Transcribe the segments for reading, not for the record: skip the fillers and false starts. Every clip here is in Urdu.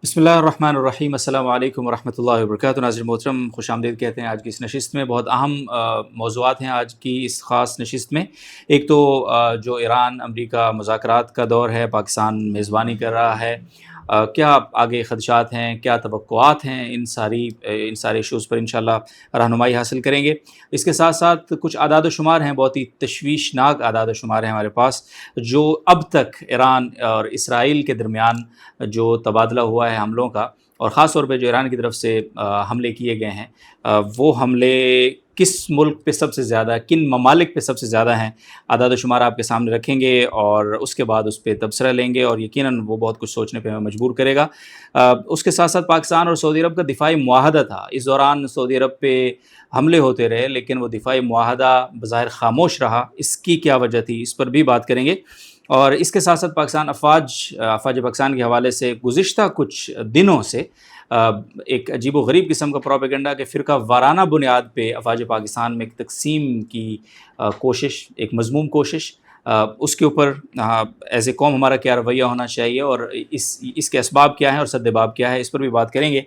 بسم اللہ الرحمن الرحیم، السلام علیکم ورحمۃ اللہ وبرکاتہ۔ ناظرین محترم، خوش آمدید کہتے ہیں آج کی اس نشست میں۔ بہت اہم موضوعات ہیں آج کی اس خاص نشست میں۔ ایک تو جو ایران امریکہ مذاکرات کا دور ہے، پاکستان میزبانی کر رہا ہے، کیا آگے خدشات ہیں، کیا توقعات ہیں، ان سارے ایشوز پر انشاءاللہ رہنمائی حاصل کریں گے۔ اس کے ساتھ ساتھ کچھ اعداد و شمار ہیں، بہت ہی تشویشناک اعداد و شمار ہیں ہمارے پاس، جو اب تک ایران اور اسرائیل کے درمیان جو تبادلہ ہوا ہے حملوں کا، اور خاص طور پہ جو ایران کی طرف سے حملے کیے گئے ہیں، وہ حملے کس ملک پہ سب سے زیادہ، کن ممالک پہ سب سے زیادہ ہیں، اعداد و شمار آپ کے سامنے رکھیں گے اور اس کے بعد اس پہ تبصرہ لیں گے، اور یقیناً وہ بہت کچھ سوچنے پہ ہمیں مجبور کرے گا۔ اس کے ساتھ ساتھ پاکستان اور سعودی عرب کا دفاعی معاہدہ تھا، اس دوران سعودی عرب پہ حملے ہوتے رہے لیکن وہ دفاعی معاہدہ بظاہر خاموش رہا، اس کی کیا وجہ تھی، اس پر بھی بات کریں گے۔ اور اس کے ساتھ ساتھ پاکستان افواج پاکستان کے حوالے سے گزشتہ کچھ دنوں سے ایک عجیب و غریب قسم کا پروپیگنڈا کہ فرقہ وارانہ بنیاد پہ افواج پاکستان میں ایک تقسیم کی کوشش، ایک مذموم کوشش، اس کے اوپر ایز اے قوم ہمارا کیا رویہ ہونا چاہیے، اور اس کے اسباب کیا ہیں اور سدباب کیا ہے، اس پر بھی بات کریں گے۔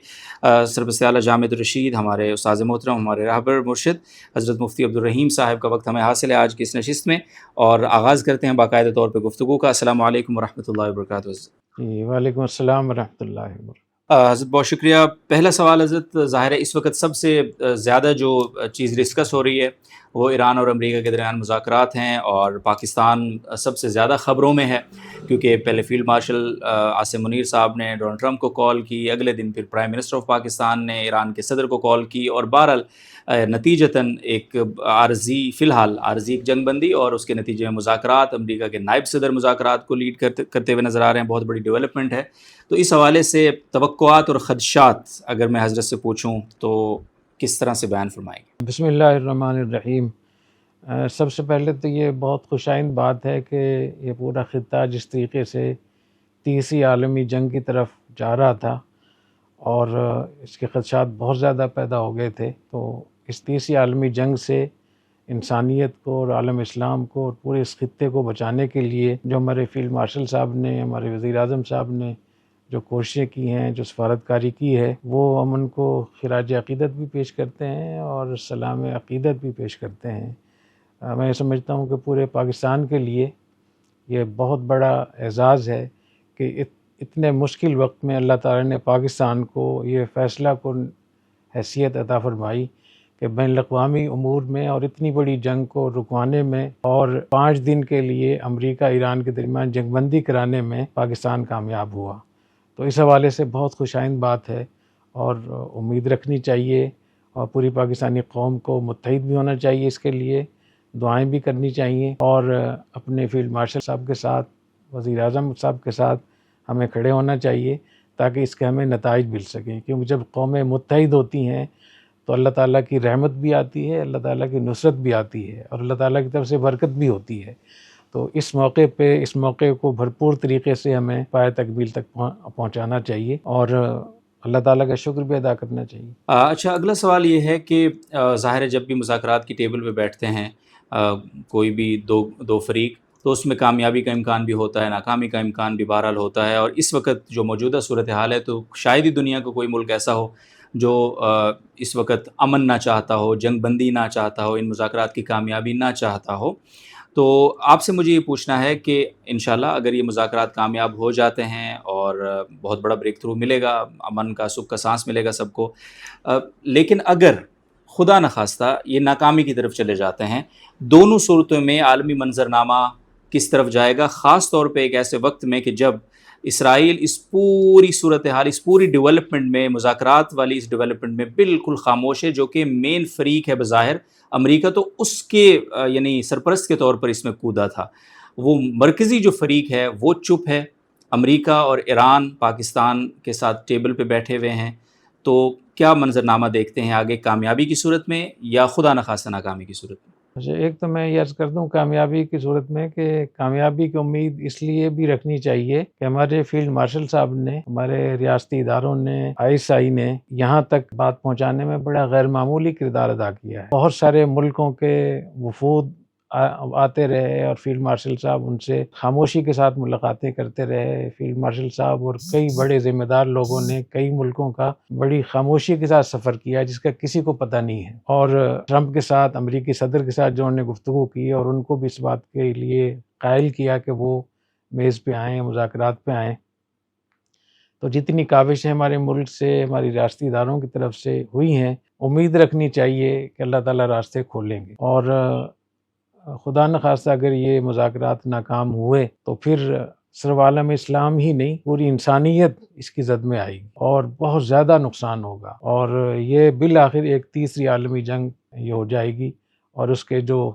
سرپرست اعلیٰ جامع الرشید، ہمارے استاذ محترم، ہمارے رہبر مرشد حضرت مفتی عبدالرحیم صاحب کا وقت ہمیں حاصل ہے آج کی اس نشست میں، اور آغاز کرتے ہیں باقاعدہ طور پہ گفتگو کا۔ السلام علیکم ورحمۃ اللہ وبرکاتہ۔ جی، وعلیکم السلام ورحمۃ اللہ وبرکاتہ۔ حضرت بہت شکریہ۔ پہلا سوال حضرت، ظاہر ہے اس وقت سب سے زیادہ جو چیز ڈسکس ہو رہی ہے وہ ایران اور امریکہ کے درمیان مذاکرات ہیں، اور پاکستان سب سے زیادہ خبروں میں ہے، کیونکہ پہلے فیلڈ مارشل عاصم منیر صاحب نے ڈونلڈ ٹرمپ کو کال کی، اگلے دن پھر پرائم منسٹر آف پاکستان نے ایران کے صدر کو کال کی، اور بہرحال نتیجتاً ایک فی الحال عارضی جنگ بندی، اور اس کے نتیجے میں مذاکرات، امریکہ کے نائب صدر مذاکرات کو لیڈ کرتے ہوئے نظر آ رہے ہیں، بہت بڑی ڈیولپمنٹ ہے۔ تو اس حوالے سے توقعات اور خدشات اگر میں حضرت سے پوچھوں تو کس طرح سے بیان فرمائیں گے؟ بسم اللہ الرحمن الرحیم۔ سب سے پہلے تو یہ بہت خوشائند بات ہے کہ یہ پورا خطہ جس طریقے سے تیسری عالمی جنگ کی طرف جا رہا تھا اور اس کے خدشات بہت زیادہ پیدا ہو گئے تھے، تو اس تیسری عالمی جنگ سے انسانیت کو اور عالم اسلام کو اور پورے اس خطے کو بچانے کے لیے جو ہمارے فیلڈ مارشل صاحب نے، ہمارے وزیر اعظم صاحب نے جو کوششیں کی ہیں، جو سفارتکاری کی ہے، وہ ہم ان کو خراج عقیدت بھی پیش کرتے ہیں اور سلام عقیدت بھی پیش کرتے ہیں۔ میں سمجھتا ہوں کہ پورے پاکستان کے لیے یہ بہت بڑا اعزاز ہے کہ اتنے مشکل وقت میں اللہ تعالیٰ نے پاکستان کو یہ فیصلہ کن حیثیت عطا فرمائی کہ بین الاقوامی امور میں اور اتنی بڑی جنگ کو رکوانے میں اور 5 دن کے لیے امریکہ ایران کے درمیان جنگ بندی کرانے میں پاکستان کامیاب ہوا۔ تو اس حوالے سے بہت خوشائند بات ہے، اور امید رکھنی چاہیے، اور پوری پاکستانی قوم کو متحد بھی ہونا چاہیے، اس کے لیے دعائیں بھی کرنی چاہیے، اور اپنے فیلڈ مارشل صاحب کے ساتھ، وزیر اعظم صاحب کے ساتھ ہمیں کھڑے ہونا چاہیے تاکہ اس کے ہمیں نتائج مل سکیں، کیونکہ جب قومیں متحد ہوتی ہیں تو اللہ تعالیٰ کی رحمت بھی آتی ہے، اللہ تعالیٰ کی نصرت بھی آتی ہے، اور اللہ تعالیٰ کی طرف سے برکت بھی ہوتی ہے۔ تو اس موقع کو بھرپور طریقے سے ہمیں پایہ تکمیل تک پہنچانا چاہیے، اور اللہ تعالیٰ کا شکر بھی ادا کرنا چاہیے۔ اچھا، اگلا سوال یہ ہے کہ ظاہر ہے جب بھی مذاکرات کی ٹیبل پہ بیٹھتے ہیں کوئی بھی دو فریق، تو اس میں کامیابی کا امکان بھی ہوتا ہے، ناکامی کا امکان بھی بہرحال ہوتا ہے، اور اس وقت جو موجودہ صورتحال ہے تو شاید ہی دنیا کا کوئی ملک ایسا ہو جو اس وقت امن نہ چاہتا ہو، جنگ بندی نہ چاہتا ہو، ان مذاکرات کی کامیابی نہ چاہتا ہو۔ تو آپ سے مجھے یہ پوچھنا ہے کہ انشاءاللہ اگر یہ مذاکرات کامیاب ہو جاتے ہیں اور بہت بڑا بریک تھرو ملے گا، امن کا سکھ کا سانس ملے گا سب کو، لیکن اگر خدا نخواستہ یہ ناکامی کی طرف چلے جاتے ہیں، دونوں صورتوں میں عالمی منظرنامہ کس طرف جائے گا، خاص طور پہ ایک ایسے وقت میں کہ جب اسرائیل اس پوری صورتحال، اس پوری ڈیولپمنٹ میں، مذاکرات والی اس ڈیولپمنٹ میں بالکل خاموش ہے، جو کہ مین فریق ہے بظاہر امریکہ، تو اس کے یعنی سرپرست کے طور پر اس میں کودا تھا۔ وہ مرکزی جو فریق ہے وہ چپ ہے، امریکہ اور ایران پاکستان کے ساتھ ٹیبل پہ بیٹھے ہوئے ہیں۔ تو کیا منظرنامہ دیکھتے ہیں آگے، کامیابی کی صورت میں یا خدا نخواستہ ناکامی کی صورت میں؟ اچھا، ایک تو میں یہ عرض کر دوں کامیابی کی صورت میں کہ کامیابی کی امید اس لیے بھی رکھنی چاہیے کہ ہمارے فیلڈ مارشل صاحب نے، ہمارے ریاستی اداروں نے، ISI نے یہاں تک بات پہنچانے میں بڑا غیر معمولی کردار ادا کیا ہے۔ بہت سارے ملکوں کے وفود آتے رہے اور فیلڈ مارشل صاحب ان سے خاموشی کے ساتھ ملاقاتیں کرتے رہے. فیلڈ مارشل صاحب اور کئی بڑے ذمہ دار لوگوں نے کئی ملکوں کا بڑی خاموشی کے ساتھ سفر کیا جس کا کسی کو پتہ نہیں ہے. اور ٹرمپ کے ساتھ، امریکی صدر کے ساتھ جو انہوں نے گفتگو کی اور ان کو بھی اس بات کے لیے قائل کیا کہ وہ میز پہ آئیں، مذاکرات پہ آئیں. تو جتنی کاوشیں ہمارے ملک سے، ہماری ریاستی اداروں کی طرف سے ہوئی ہیں، امید رکھنی چاہیے کہ اللہ تعالیٰ راستے کھولیں گے. اور خدا نخواستہ اگر یہ مذاکرات ناکام ہوئے تو پھر صرف عالم اسلام ہی نہیں، پوری انسانیت اس کی زد میں آئے گی اور بہت زیادہ نقصان ہوگا. اور یہ بالآخر ایک تیسری عالمی جنگ یہ ہو جائے گی اور اس کے جو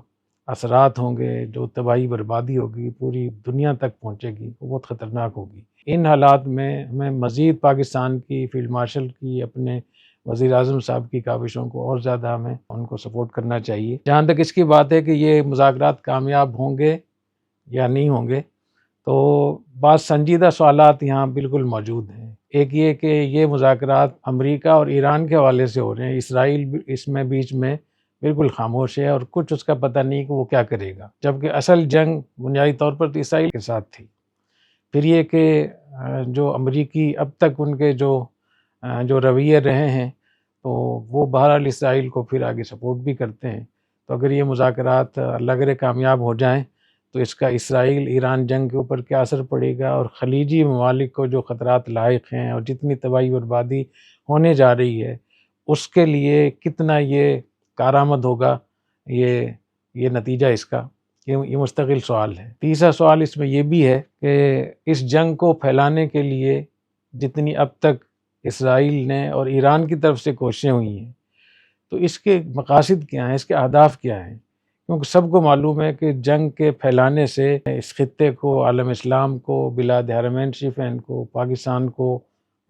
اثرات ہوں گے، جو تباہی بربادی ہوگی پوری دنیا تک پہنچے گی، وہ بہت خطرناک ہوگی. ان حالات میں ہمیں مزید پاکستان کی فیلڈ مارشل کی، اپنے وزیر اعظم صاحب کی کاوشوں کو اور زیادہ ہمیں ان کو سپورٹ کرنا چاہیے. جہاں تک اس کی بات ہے کہ یہ مذاکرات کامیاب ہوں گے یا نہیں ہوں گے، تو بعض سنجیدہ سوالات یہاں بالکل موجود ہیں. ایک یہ کہ یہ مذاکرات امریکہ اور ایران کے حوالے سے ہو رہے ہیں، اسرائیل اس میں بیچ میں بالکل خاموش ہے اور کچھ اس کا پتہ نہیں کہ وہ کیا کرے گا، جبکہ اصل جنگ بنیادی طور پر تو اسرائیل کے ساتھ تھی. پھر یہ کہ جو امریکی اب تک ان کے جو رویے رہے ہیں تو وہ بہرحال اسرائیل کو پھر آگے سپورٹ بھی کرتے ہیں. تو اگر یہ مذاکرات اللہ کرے کامیاب ہو جائیں تو اس کا اسرائیل ایران جنگ کے اوپر کیا اثر پڑے گا اور خلیجی ممالک کو جو خطرات لاحق ہیں اور جتنی تباہی بربادی ہونے جا رہی ہے اس کے لیے کتنا یہ کارآمد ہوگا، یہ نتیجہ اس کا، یہ مستقل سوال ہے. تیسرا سوال اس میں یہ بھی ہے کہ اس جنگ کو پھیلانے کے لیے جتنی اب تک اسرائیل نے اور ایران کی طرف سے کوششیں ہوئی ہیں تو اس کے مقاصد کیا ہیں، اس کے اہداف کیا ہیں؟ کیونکہ سب کو معلوم ہے کہ جنگ کے پھیلانے سے اس خطے کو، عالم اسلام کو، بلاد حرمین شریفین کو، پاکستان کو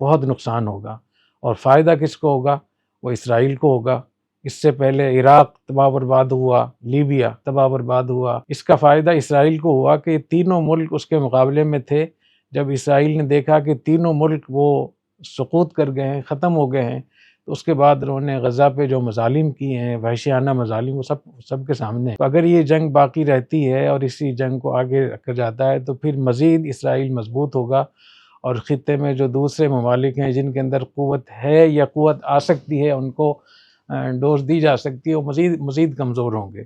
بہت نقصان ہوگا. اور فائدہ کس کو ہوگا؟ وہ اسرائیل کو ہوگا. اس سے پہلے عراق تباہ برباد ہوا، لیبیا تباہ برباد ہوا. اس کا فائدہ اسرائیل کو ہوا کہ تینوں ملک اس کے مقابلے میں تھے. جب اسرائیل نے دیکھا کہ تینوں ملک وہ سقوط کر گئے ہیں، ختم ہو گئے ہیں، تو اس کے بعد انہوں نے غزہ پہ جو مظالم کیے ہیں، وحشیانہ مظالم، وہ سب کے سامنے. تو اگر یہ جنگ باقی رہتی ہے اور اسی جنگ کو آگے رکھا جاتا ہے تو پھر مزید اسرائیل مضبوط ہوگا اور خطے میں جو دوسرے ممالک ہیں جن کے اندر قوت ہے یا قوت آ سکتی ہے، ان کو ڈوز دی جا سکتی ہے، وہ مزید کمزور ہوں گے.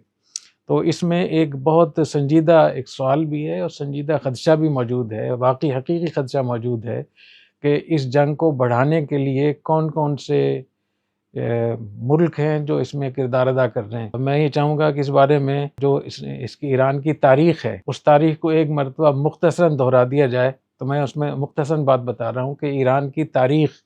تو اس میں ایک بہت سنجیدہ ایک سوال بھی ہے اور سنجیدہ خدشہ بھی موجود ہے، واقعی حقیقی خدشہ موجود ہے کہ اس جنگ کو بڑھانے کے لیے کون کون سے ملک ہیں جو اس میں کردار ادا کر رہے ہیں. میں یہ چاہوں گا کہ اس بارے میں جو اس کی ایران کی تاریخ ہے اس تاریخ کو ایک مرتبہ مختصراً دہرا دیا جائے. تو میں اس میں مختصراً بات بتا رہا ہوں کہ ایران کی تاریخ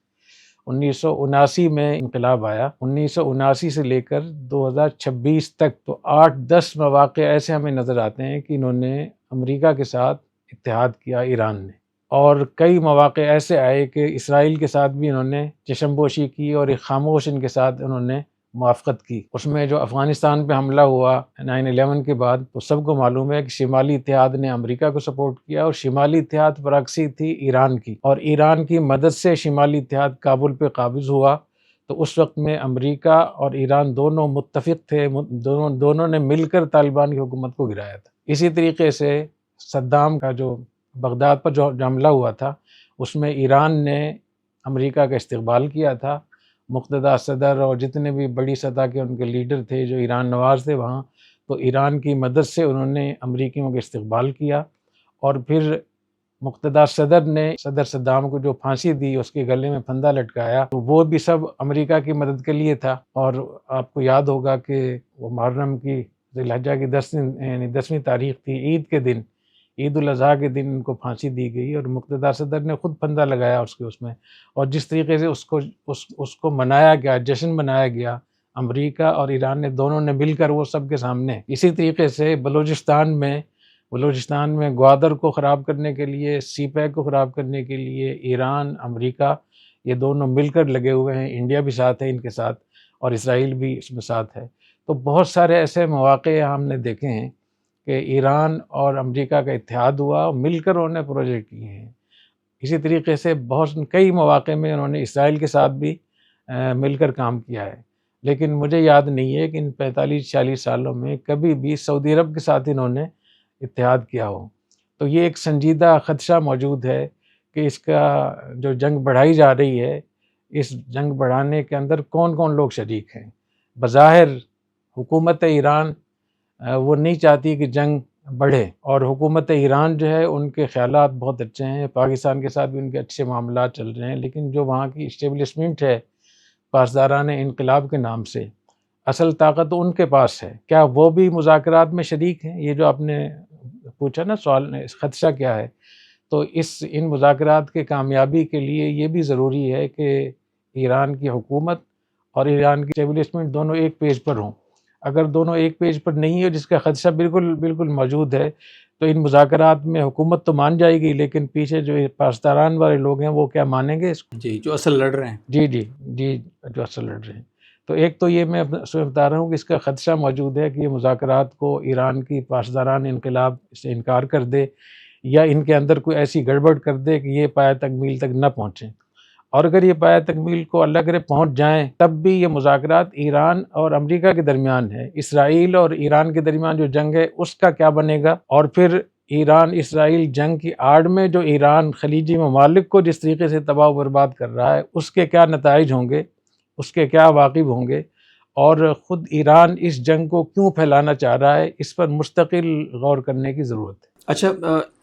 1979 میں انقلاب آیا، 1979 سے لے کر 2026 تک تو 8-10 مواقع ایسے ہمیں نظر آتے ہیں کہ انہوں نے امریکہ کے ساتھ اتحاد کیا ایران نے، اور کئی مواقع ایسے آئے کہ اسرائیل کے ساتھ بھی انہوں نے چشم پوشی کی اور ایک خاموش ان کے ساتھ انہوں نے موافقت کی. اس میں جو افغانستان پہ حملہ ہوا 9/11 کے بعد تو سب کو معلوم ہے کہ شمالی اتحاد نے امریکہ کو سپورٹ کیا اور شمالی اتحاد پراکسی تھی ایران کی، اور ایران کی مدد سے شمالی اتحاد کابل پہ قابض ہوا. تو اس وقت میں امریکہ اور ایران دونوں متفق تھے، دونوں نے مل کر طالبان کی حکومت کو گرایا تھا. اسی طریقے سے صدام کا جو بغداد پر جو حملہ ہوا تھا اس میں ایران نے امریکہ کا استقبال کیا تھا. مقتدیٰ صدر اور جتنے بھی بڑی سطح کے ان کے لیڈر تھے جو ایران نواز تھے وہاں، تو ایران کی مدد سے انہوں نے امریکیوں کا استقبال کیا. اور پھر مقتدیٰ صدر نے صدر صدام کو جو پھانسی دی، اس کے گلے میں پھندا لٹکایا، تو وہ بھی سب امریکہ کی مدد کے لیے تھا. اور آپ کو یاد ہوگا کہ وہ محرم کی ذی الحجہ کی 10ویں تاریخ تھی، عید کے دن، عید الاضحیٰ کے دن ان کو پھانسی دی گئی اور مقتدیٰ صدر نے خود پھندا لگایا اس میں. اور جس طریقے سے اس کو منایا گیا، جشن منایا گیا، امریکہ اور ایران نے دونوں نے مل کر وہ سب کے سامنے. اسی طریقے سے بلوچستان میں گوادر کو خراب کرنے کے لیے، سی پیک کو خراب کرنے کے لیے ایران، امریکہ یہ دونوں مل کر لگے ہوئے ہیں. انڈیا بھی ساتھ ہے ان کے ساتھ اور اسرائیل بھی اس میں ساتھ ہے. تو بہت سارے ایسے مواقع ہم نے دیکھے ہیں کہ ایران اور امریکہ کا اتحاد ہوا اور مل کر انہوں نے پروجیکٹ کیے ہیں. اسی طریقے سے کئی مواقع میں انہوں نے اسرائیل کے ساتھ بھی مل کر کام کیا ہے. لیکن مجھے یاد نہیں ہے کہ ان 45-46 سالوں میں کبھی بھی سعودی عرب کے ساتھ انہوں نے اتحاد کیا ہو۔ تو یہ ایک سنجیدہ خدشہ موجود ہے کہ اس کا جو جنگ بڑھائی جا رہی ہے، اس جنگ بڑھانے کے اندر کون کون لوگ شریک ہیں۔ بظاہر حکومت ایران وہ نہیں چاہتی کہ جنگ بڑھے، اور حکومت ایران جو ہے ان کے خیالات بہت اچھے ہیں، پاکستان کے ساتھ بھی ان کے اچھے معاملات چل رہے ہیں، لیکن جو وہاں کی اسٹیبلشمنٹ ہے پاسداران انقلاب کے نام سے، اصل طاقت تو ان کے پاس ہے۔ کیا وہ بھی مذاکرات میں شریک ہیں؟ یہ جو آپ نے پوچھا نا سوال، خدشہ کیا ہے، تو ان مذاکرات کے کامیابی کے لیے یہ بھی ضروری ہے کہ ایران کی حکومت اور ایران کی اسٹیبلشمنٹ دونوں ایک پیج پر ہوں۔ اگر دونوں ایک پیج پر نہیں ہے، جس کا خدشہ بالکل موجود ہے، تو ان مذاکرات میں حکومت تو مان جائے گی، لیکن پیچھے جو پاسداران والے لوگ ہیں وہ کیا مانیں گے اس کو؟ جی، جو اصل لڑ رہے ہیں۔ جی جو اصل لڑ رہے ہیں۔ تو ایک تو یہ میں بتا رہا ہوں کہ اس کا خدشہ موجود ہے کہ یہ مذاکرات کو ایران کی پاسداران انقلاب سے انکار کر دے، یا ان کے اندر کوئی ایسی گڑبڑ کر دے کہ یہ پایہ تکمیل تک نہ پہنچیں، اور اگر یہ پایہ تکمیل کو اللہ کرے پہنچ جائیں، تب بھی یہ مذاکرات ایران اور امریکہ کے درمیان ہے۔ اسرائیل اور ایران کے درمیان جو جنگ ہے اس کا کیا بنے گا، اور پھر ایران اسرائیل جنگ کی آڑ میں جو ایران خلیجی ممالک کو جس طریقے سے تباہ و برباد کر رہا ہے، اس کے کیا نتائج ہوں گے، اس کے کیا عواقب ہوں گے، اور خود ایران اس جنگ کو کیوں پھیلانا چاہ رہا ہے، اس پر مستقل غور کرنے کی ضرورت ہے۔ اچھا،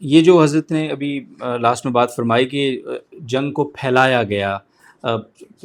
یہ جو حضرت نے ابھی لاسٹ میں بات فرمائی کہ جنگ کو پھیلایا گیا،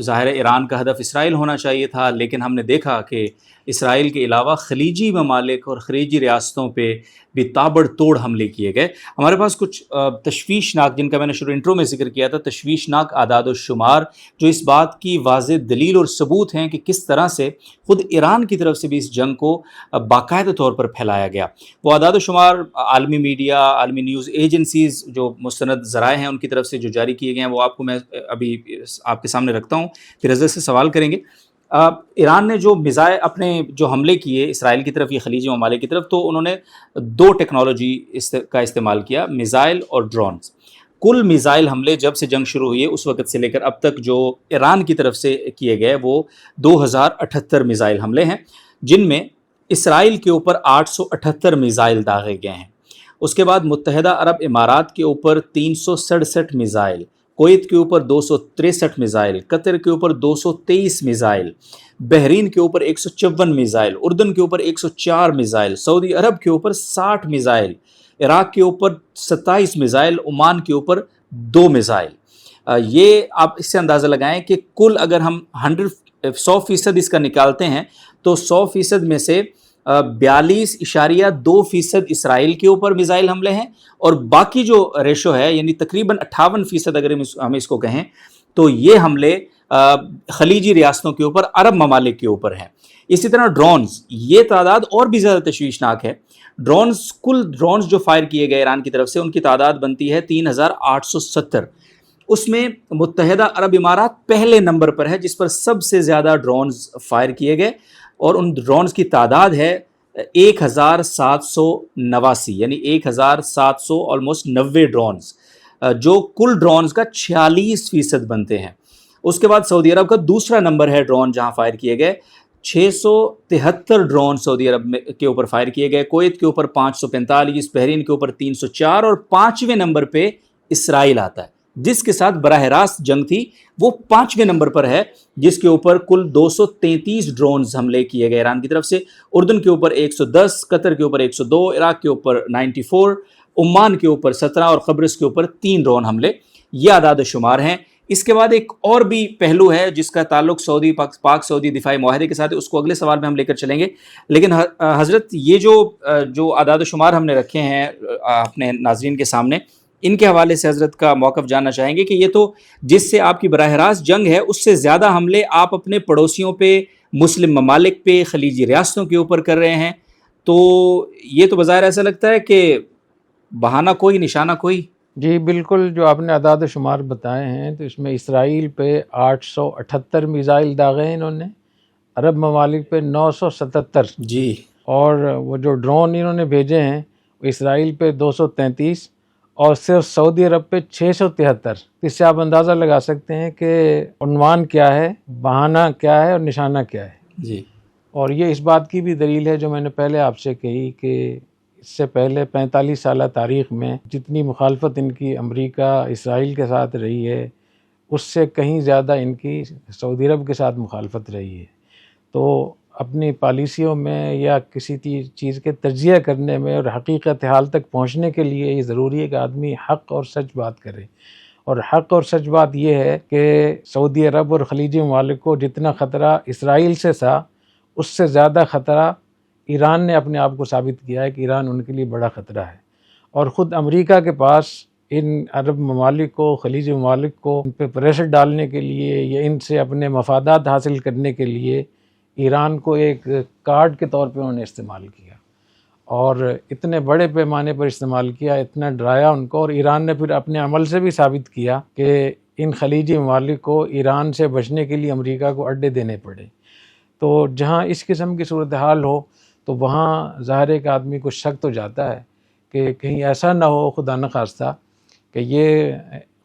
ظاہر ہے ایران کا ہدف اسرائیل ہونا چاہیے تھا، لیکن ہم نے دیکھا کہ اسرائیل کے علاوہ خلیجی ممالک اور خلیجی ریاستوں پہ بھی تابڑ توڑ حملے کیے گئے۔ ہمارے پاس کچھ تشویشناک، جن کا میں نے شروع انٹرو میں ذکر کیا تھا، تشویشناک اعداد و شمار جو اس بات کی واضح دلیل اور ثبوت ہیں کہ کس طرح سے خود ایران کی طرف سے بھی اس جنگ کو باقاعدہ طور پر پھیلایا گیا۔ وہ اعداد و شمار عالمی میڈیا، عالمی نیوز ایجنسیز جو مستند ذرائع ہیں ان کی طرف سے جو جاری کیے گئے ہیں، وہ آپ کو میں ابھی آپ کے سامنے رکھتا ہوں، پھر حضرت سے سوال کریں گے۔ ایران نے جو میزائل اپنے جو حملے کیے اسرائیل کی طرف یا خلیجی ممالک کی طرف، تو انہوں نے دو ٹیکنالوجی کا استعمال کیا، میزائل اور ڈرونز۔ کل میزائل حملے جب سے جنگ شروع ہوئی ہے اس وقت سے لے کر اب تک جو ایران کی طرف سے کیے گئے وہ 2078 میزائل حملے ہیں، جن میں اسرائیل کے اوپر 878 میزائل داغے گئے ہیں۔ اس کے بعد متحدہ عرب امارات کے اوپر 367 میزائل، کویت کے اوپر 263 میزائل، قطر کے اوپر 223 میزائل، بحرین کے اوپر 154 میزائل، اردن کے اوپر 104 میزائل، سعودی عرب کے اوپر 60 میزائل، عراق کے اوپر 27 میزائل، عمان کے اوپر 2 میزائل۔ یہ آپ اس سے اندازہ لگائیں کہ کل اگر ہم 100% اس کا نکالتے ہیں تو 100% میں سے 42.2% اسرائیل کے اوپر میزائل حملے ہیں، اور باقی جو ریشو ہے یعنی تقریباً 58% اگر ہم اس کو کہیں تو یہ حملے خلیجی ریاستوں کے اوپر، عرب ممالک کے اوپر ہیں۔ اسی طرح ڈرونز، یہ تعداد اور بھی زیادہ تشویشناک ہے۔ کل ڈرونز جو فائر کیے گئے ایران کی طرف سے، ان کی تعداد بنتی ہے 3870۔ اس میں متحدہ عرب امارات پہلے نمبر پر ہے جس پر سب سے زیادہ ڈرونز فائر کیے گئے، اور ان ڈرونز کی تعداد ہے 1789، یعنی 1700 آلموسٹ 90 ڈرونز، جو کل ڈرونز کا 46% بنتے ہیں۔ اس کے بعد سعودی عرب کا دوسرا نمبر ہے ڈرون جہاں فائر کیے گئے، 673 ڈرون سعودی عرب کے اوپر فائر کیے گئے، کویت کے اوپر 545، بحرین کے اوپر 304، اور 5ویں نمبر پہ اسرائیل آتا ہے جس کے ساتھ براہ راست جنگ تھی، وہ 5ویں نمبر پر ہے جس کے اوپر کل 233 ڈرونز حملے کیے گئے ایران کی طرف سے، اردن کے اوپر 110، قطر کے اوپر 102، عراق کے اوپر 94، عمان کے اوپر 17، اور قبرص کے اوپر 3 ڈرون حملے۔ یہ اعداد و شمار ہیں۔ اس کے بعد ایک اور بھی پہلو ہے جس کا تعلق پاک سعودی دفاعی معاہدے کے ساتھ ہے، اس کو اگلے سوال میں ہم لے کر چلیں گے، لیکن حضرت یہ جو اعداد و شمار ہم نے رکھے ہیں اپنے ناظرین کے سامنے، ان کے حوالے سے حضرت کا موقف جاننا چاہیں گے کہ یہ تو جس سے آپ کی براہ راست جنگ ہے، اس سے زیادہ حملے آپ اپنے پڑوسیوں پہ، مسلم ممالک پہ، خلیجی ریاستوں کے اوپر کر رہے ہیں، تو یہ تو بظاہر ایسا لگتا ہے کہ بہانہ کوئی نشانہ کوئی۔ جی بالکل، جو آپ نے اعداد و شمار بتائے ہیں تو اس میں اسرائیل پہ 878 میزائل داغے ہیں انہوں نے، عرب ممالک پہ 977 جی، اور وہ جو ڈرون انہوں نے بھیجے ہیں وہ اسرائیل پہ 233 اور صرف سعودی عرب پہ 673۔ اس سے آپ اندازہ لگا سکتے ہیں کہ عنوان کیا ہے، بہانہ کیا ہے اور نشانہ کیا ہے۔ جی اور یہ اس بات کی بھی دلیل ہے جو میں نے پہلے آپ سے کہی کہ اس سے پہلے 45 سالہ تاریخ میں جتنی مخالفت ان کی امریکہ اسرائیل کے ساتھ رہی ہے اس سے کہیں زیادہ ان کی سعودی عرب کے ساتھ مخالفت رہی ہے. تو اپنی پالیسیوں میں یا کسی چیز کے تجزیہ کرنے میں اور حقیقت حال تک پہنچنے کے لیے یہ ضروری ہے کہ آدمی حق اور سچ بات کرے. اور حق اور سچ بات یہ ہے کہ سعودی عرب اور خلیجی ممالک کو جتنا خطرہ اسرائیل سے تھا اس سے زیادہ خطرہ ایران نے اپنے آپ کو ثابت کیا ہے کہ ایران ان کے لیے بڑا خطرہ ہے. اور خود امریکہ کے پاس ان عرب ممالک کو خلیجی ممالک کو ان پہ پریشر ڈالنے کے لیے یا ان سے اپنے مفادات حاصل کرنے کے لیے ایران کو ایک کارڈ کے طور پہ انہوں نے استعمال کیا اور اتنے بڑے پیمانے پر استعمال کیا، اتنا ڈرایا ان کو. اور ایران نے پھر اپنے عمل سے بھی ثابت کیا کہ ان خلیجی ممالک کو ایران سے بچنے کے لیے امریکہ کو اڈے دینے پڑے. تو جہاں اس قسم کی صورتحال ہو تو وہاں ظاہر ایک آدمی کو شک تو جاتا ہے کہ کہیں ایسا نہ ہو خدا نخواستہ کہ یہ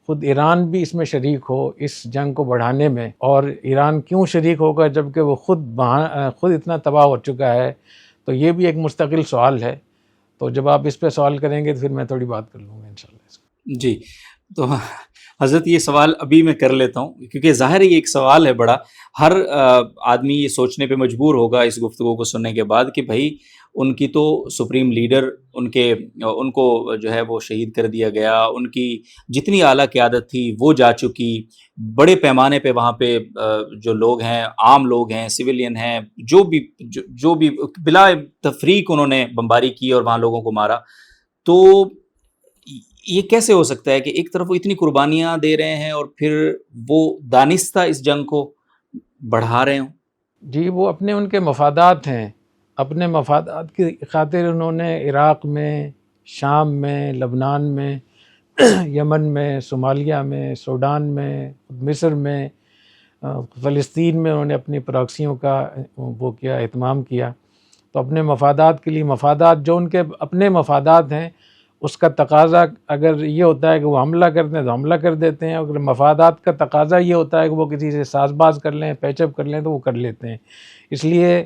خود ایران بھی اس میں شریک ہو اس جنگ کو بڑھانے میں. اور ایران کیوں شریک ہوگا جبکہ وہ خود اتنا تباہ ہو چکا ہے؟ تو یہ بھی ایک مستقل سوال ہے. تو جب آپ اس پہ سوال کریں گے تو پھر میں تھوڑی بات کر لوں گا انشاءاللہ اس کو. جی تو حضرت یہ سوال ابھی میں کر لیتا ہوں کیونکہ ظاہر یہ ایک سوال ہے بڑا. ہر آدمی یہ سوچنے پہ مجبور ہوگا اس گفتگو کو سننے کے بعد کہ بھائی ان کی تو سپریم لیڈر ان کو جو ہے وہ شہید کر دیا گیا، ان کی جتنی اعلیٰ قیادت تھی وہ جا چکی، بڑے پیمانے پہ وہاں پہ جو لوگ ہیں، عام لوگ ہیں، سویلین ہیں، جو بھی بلا تفریق انہوں نے بمباری کی اور وہاں لوگوں کو مارا. تو یہ کیسے ہو سکتا ہے کہ ایک طرف وہ اتنی قربانیاں دے رہے ہیں اور پھر وہ دانستہ اس جنگ کو بڑھا رہے ہوں؟ جی وہ ان کے مفادات ہیں. اپنے مفادات کی خاطر انہوں نے عراق میں، شام میں، لبنان میں، یمن میں، صومالیہ میں، سوڈان میں، مصر میں، فلسطین میں انہوں نے اپنی پراکسیوں کا وہ کیا، اہتمام کیا. تو اپنے مفادات کے لیے مفادات جو ان کے اپنے مفادات ہیں اس کا تقاضا اگر یہ ہوتا ہے کہ وہ حملہ کرتے ہیں تو حملہ کر دیتے ہیں، اگر مفادات کا تقاضا یہ ہوتا ہے کہ وہ کسی سے ساز باز کر لیں، پیچ اپ کر لیں تو وہ کر لیتے ہیں. اس لیے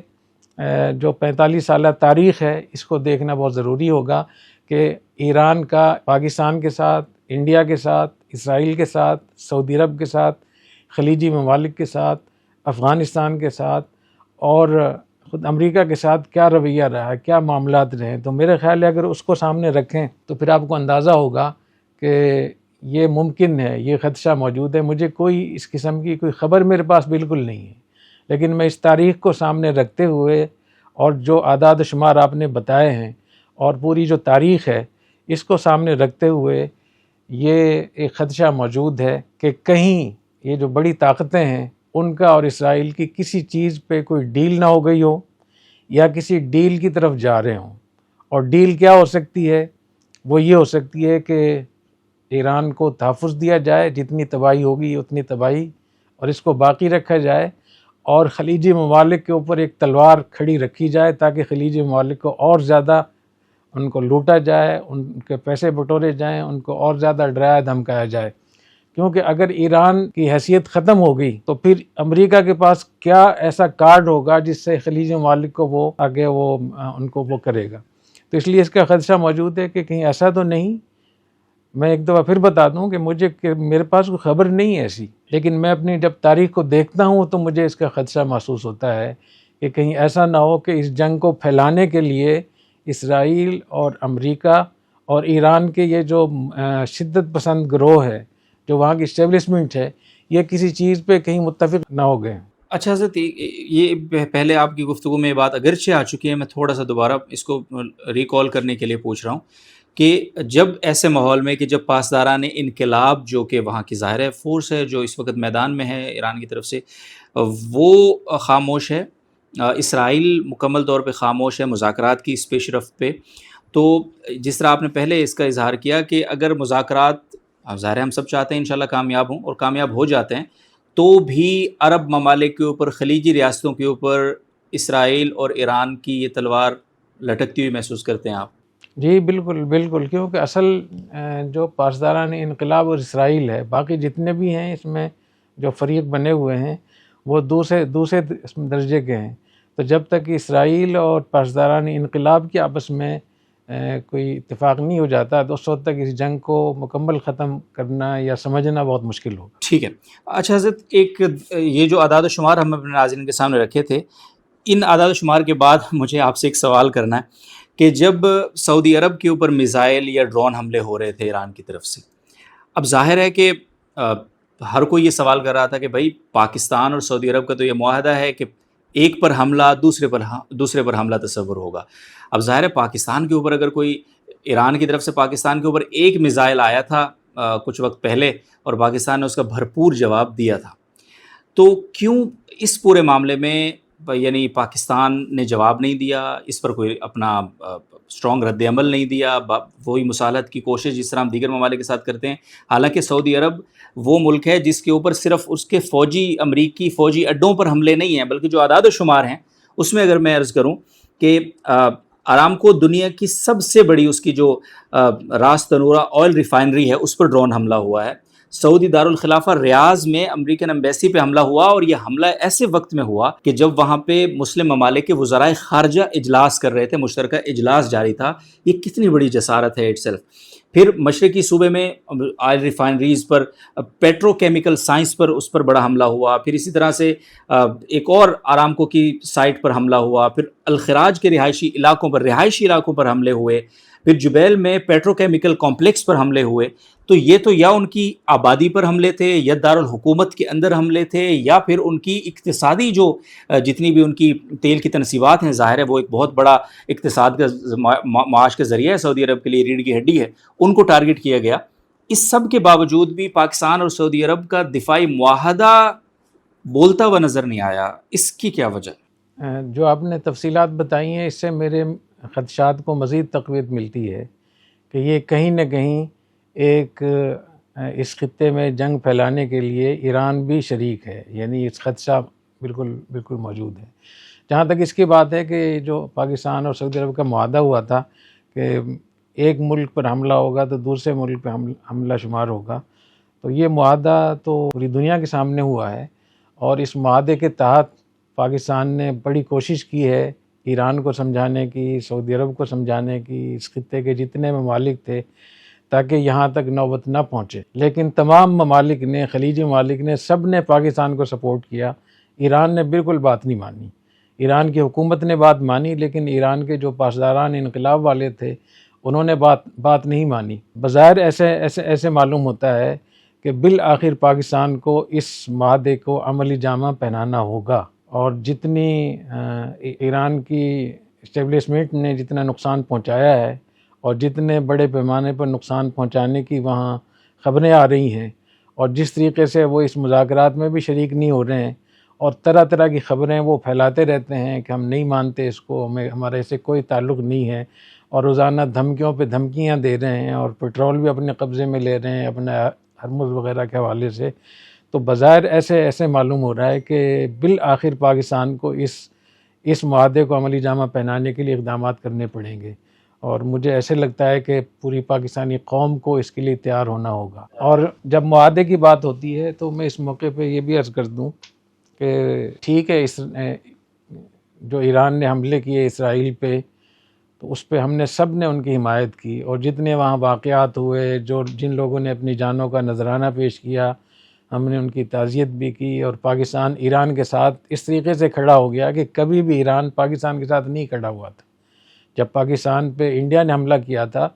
جو 45 سالہ تاریخ ہے اس کو دیکھنا بہت ضروری ہوگا کہ ایران کا پاکستان کے ساتھ، انڈیا کے ساتھ، اسرائیل کے ساتھ، سعودی عرب کے ساتھ، خلیجی ممالک کے ساتھ، افغانستان کے ساتھ اور خود امریکہ کے ساتھ کیا رویہ رہا ہے، کیا معاملات رہے. تو میرے خیال ہے اگر اس کو سامنے رکھیں تو پھر آپ کو اندازہ ہوگا کہ یہ ممکن ہے، یہ خدشہ موجود ہے. مجھے کوئی اس قسم کی کوئی خبر میرے پاس بالکل نہیں ہے، لیکن میں اس تاریخ کو سامنے رکھتے ہوئے اور جو اعداد و شمار آپ نے بتائے ہیں اور پوری جو تاریخ ہے اس کو سامنے رکھتے ہوئے یہ ایک خدشہ موجود ہے کہ کہیں یہ جو بڑی طاقتیں ہیں ان کا اور اسرائیل کی کسی چیز پہ کوئی ڈیل نہ ہو گئی ہو یا کسی ڈیل کی طرف جا رہے ہوں. اور ڈیل کیا ہو سکتی ہے؟ وہ یہ ہو سکتی ہے کہ ایران کو تحفظ دیا جائے، جتنی تباہی ہوگی اتنی تباہی، اور اس کو باقی رکھا جائے اور خلیجی ممالک کے اوپر ایک تلوار کھڑی رکھی جائے تاکہ خلیجی ممالک کو اور زیادہ ان کو لوٹا جائے، ان کے پیسے بٹورے جائیں، ان کو اور زیادہ ڈرایا دھمکایا جائے. کیونکہ اگر ایران کی حیثیت ختم ہو گئی تو پھر امریکہ کے پاس کیا ایسا کارڈ ہوگا جس سے خلیجی ممالک کو وہ آگے ان کو وہ کرے گا. تو اس لیے اس کا خدشہ موجود ہے کہ کہیں ایسا تو نہیں. میں ایک دفعہ پھر بتا دوں کہ میرے پاس کوئی خبر نہیں ہے ایسی، لیکن میں اپنی جب تاریخ کو دیکھتا ہوں تو مجھے اس کا خدشہ محسوس ہوتا ہے کہ کہیں ایسا نہ ہو کہ اس جنگ کو پھیلانے کے لیے اسرائیل اور امریکہ اور ایران کے یہ جو شدت پسند گروہ ہے، جو وہاں کی اسٹیبلشمنٹ ہے، یہ کسی چیز پہ کہیں متفق نہ ہو گئے. اچھا حضرت، یہ پہلے آپ کی گفتگو میں بات اگرچہ آ چکی ہے، میں تھوڑا سا دوبارہ اس کو ریکال کرنے کے لیے پوچھ رہا ہوں کہ جب ایسے ماحول میں کہ جب پاسداران انقلاب جو کہ وہاں کی ظاہر فورس ہے جو اس وقت میدان میں ہے ایران کی طرف سے، وہ خاموش ہے، اسرائیل مکمل طور پہ خاموش ہے مذاکرات کی اس پیش رفت پہ، تو جس طرح آپ نے پہلے اس کا اظہار کیا کہ اگر مذاکرات ظاہر ہم سب چاہتے ہیں انشاءاللہ کامیاب ہوں اور کامیاب ہو جاتے ہیں تو بھی عرب ممالک کے اوپر، خلیجی ریاستوں کے اوپر اسرائیل اور ایران کی یہ تلوار لٹکتی ہوئی محسوس کرتے ہیں آپ؟ جی بالکل بالکل، کیونکہ اصل جو پاسداران انقلاب اور اسرائیل ہے، باقی جتنے بھی ہیں اس میں جو فریق بنے ہوئے ہیں، وہ دوسرے درجے کے ہیں. تو جب تک اسرائیل اور پاسداران انقلاب کے آپس میں کوئی اتفاق نہیں ہو جاتا تو اس وقت تک اس جنگ کو مکمل ختم کرنا یا سمجھنا بہت مشکل ہوگا. ٹھیک ہے. اچھا حضرت، ایک یہ جو اعداد و شمار ہم اپنے ناظرین کے سامنے رکھے تھے، ان اعداد و شمار کے بعد مجھے آپ سے ایک سوال کرنا ہے کہ جب سعودی عرب کے اوپر میزائل یا ڈرون حملے ہو رہے تھے ایران کی طرف سے، اب ظاہر ہے کہ ہر کوئی یہ سوال کر رہا تھا کہ بھائی پاکستان اور سعودی عرب کا تو یہ معاہدہ ہے کہ ایک پر حملہ دوسرے پر حملہ تصور ہوگا. اب ظاہر ہے پاکستان کے اوپر اگر کوئی، ایران کی طرف سے پاکستان کے اوپر ایک میزائل آیا تھا کچھ وقت پہلے اور پاکستان نے اس کا بھرپور جواب دیا تھا، تو کیوں اس پورے معاملے میں یعنی پاکستان نے جواب نہیں دیا، اس پر کوئی اپنا اسٹرانگ رد عمل نہیں دیا، وہی مصالحت کی کوشش جس طرح ہم دیگر ممالک کے ساتھ کرتے ہیں؟ حالانکہ سعودی عرب وہ ملک ہے جس کے اوپر صرف اس کے امریکی فوجی اڈوں پر حملے نہیں ہیں، بلکہ جو اعداد و شمار ہیں اس میں اگر میں عرض کروں کہ آرامکو دنیا کی سب سے بڑی اس کی جو راس تنورہ آئل ریفائنری ہے اس پر ڈرون حملہ ہوا ہے. سعودی دارالخلافہ ریاض میں امریکن ایمبیسی پہ حملہ ہوا، اور یہ حملہ ایسے وقت میں ہوا کہ جب وہاں پہ مسلم ممالک کے وزرائے خارجہ اجلاس کر رہے تھے، مشترکہ اجلاس جاری تھا. یہ کتنی بڑی جسارت ہے اٹ سیلف. پھر مشرقی صوبے میں آئل ریفائنریز پر، پیٹرو کیمیکل سائنس پر، اس پر بڑا حملہ ہوا. پھر اسی طرح سے ایک اور آرامکو کی سائٹ پر حملہ ہوا. پھر الخراج کے رہائشی علاقوں پر حملے ہوئے. پھر جبیل میں پیٹرو کیمیکل کمپلیکس پر حملے ہوئے. تو یہ تو یا ان کی آبادی پر حملے تھے، یا دارالحکومت کے اندر حملے تھے، یا پھر ان کی اقتصادی جو جتنی بھی ان کی تیل کی تنصیبات ہیں، ظاہر ہے وہ ایک بہت بڑا اقتصاد کا معاش کا ذریعہ ہے سعودی عرب کے لیے، ریڑھ کی ہڈی ہے، ان کو ٹارگٹ کیا گیا. اس سب کے باوجود بھی پاکستان اور سعودی عرب کا دفاعی معاہدہ بولتا ہوا نظر نہیں آیا. اس کی کیا وجہ؟ جو آپ نے تفصیلات بتائی ہیں اس سے میرے خدشات کو مزید تقویت ملتی ہے کہ یہ کہیں نہ کہیں ایک اس خطے میں جنگ پھیلانے کے لیے ایران بھی شریک ہے، یعنی اس خدشہ بالکل موجود ہے. جہاں تک اس کی بات ہے کہ جو پاکستان اور سعودی عرب کا معاہدہ ہوا تھا کہ ایک ملک پر حملہ ہوگا تو دوسرے ملک پہ حملہ شمار ہوگا، تو یہ معاہدہ تو پوری دنیا کے سامنے ہوا ہے، اور اس معاہدے کے تحت پاکستان نے بڑی کوشش کی ہے ایران کو سمجھانے کی، سعودی عرب کو سمجھانے کی، اس خطے کے جتنے ممالک تھے، تاکہ یہاں تک نوبت نہ پہنچے. لیکن تمام ممالک نے، خلیجی ممالک نے، سب نے پاکستان کو سپورٹ کیا. ایران نے بالکل بات نہیں مانی. ایران کی حکومت نے بات مانی، لیکن ایران کے جو پاسداران انقلاب والے تھے انہوں نے بات نہیں مانی. بظاہر ایسے معلوم ہوتا ہے کہ بالآخر پاکستان کو اس معاہدے کو عملی جامہ پہنانا ہوگا، اور جتنی ایران کی اسٹیبلشمنٹ نے جتنا نقصان پہنچایا ہے اور جتنے بڑے پیمانے پر نقصان پہنچانے کی وہاں خبریں آ رہی ہیں، اور جس طریقے سے وہ اس مذاکرات میں بھی شریک نہیں ہو رہے ہیں، اور طرح طرح کی خبریں وہ پھیلاتے رہتے ہیں کہ ہم نہیں مانتے اس کو، ہمارے اسے کوئی تعلق نہیں ہے، اور روزانہ دھمکیوں پہ دھمکیاں دے رہے ہیں، اور پیٹرول بھی اپنے قبضے میں لے رہے ہیں اپنے ہرمز وغیرہ کے حوالے سے. تو بظاہر ایسے معلوم ہو رہا ہے کہ بالآخر پاکستان کو اس معاہدے کو عملی جامہ پہنانے کے لیے اقدامات کرنے پڑیں گے، اور مجھے ایسے لگتا ہے کہ پوری پاکستانی قوم کو اس کے لیے تیار ہونا ہوگا. اور جب معاہدے کی بات ہوتی ہے تو میں اس موقع پہ یہ بھی عرض کر دوں کہ ٹھیک ہے، جو ایران نے حملے کیے اسرائیل پہ، تو اس پہ ہم نے سب نے ان کی حمایت کی، اور جتنے وہاں واقعات ہوئے، جن لوگوں نے اپنی جانوں کا نذرانہ پیش کیا، ہم نے ان کی تعزیت بھی کی. اور پاکستان ایران کے ساتھ اس طریقے سے کھڑا ہو گیا کہ کبھی بھی ایران پاکستان کے ساتھ نہیں کھڑا ہوا تھا. جب پاکستان پہ انڈیا نے حملہ کیا تھا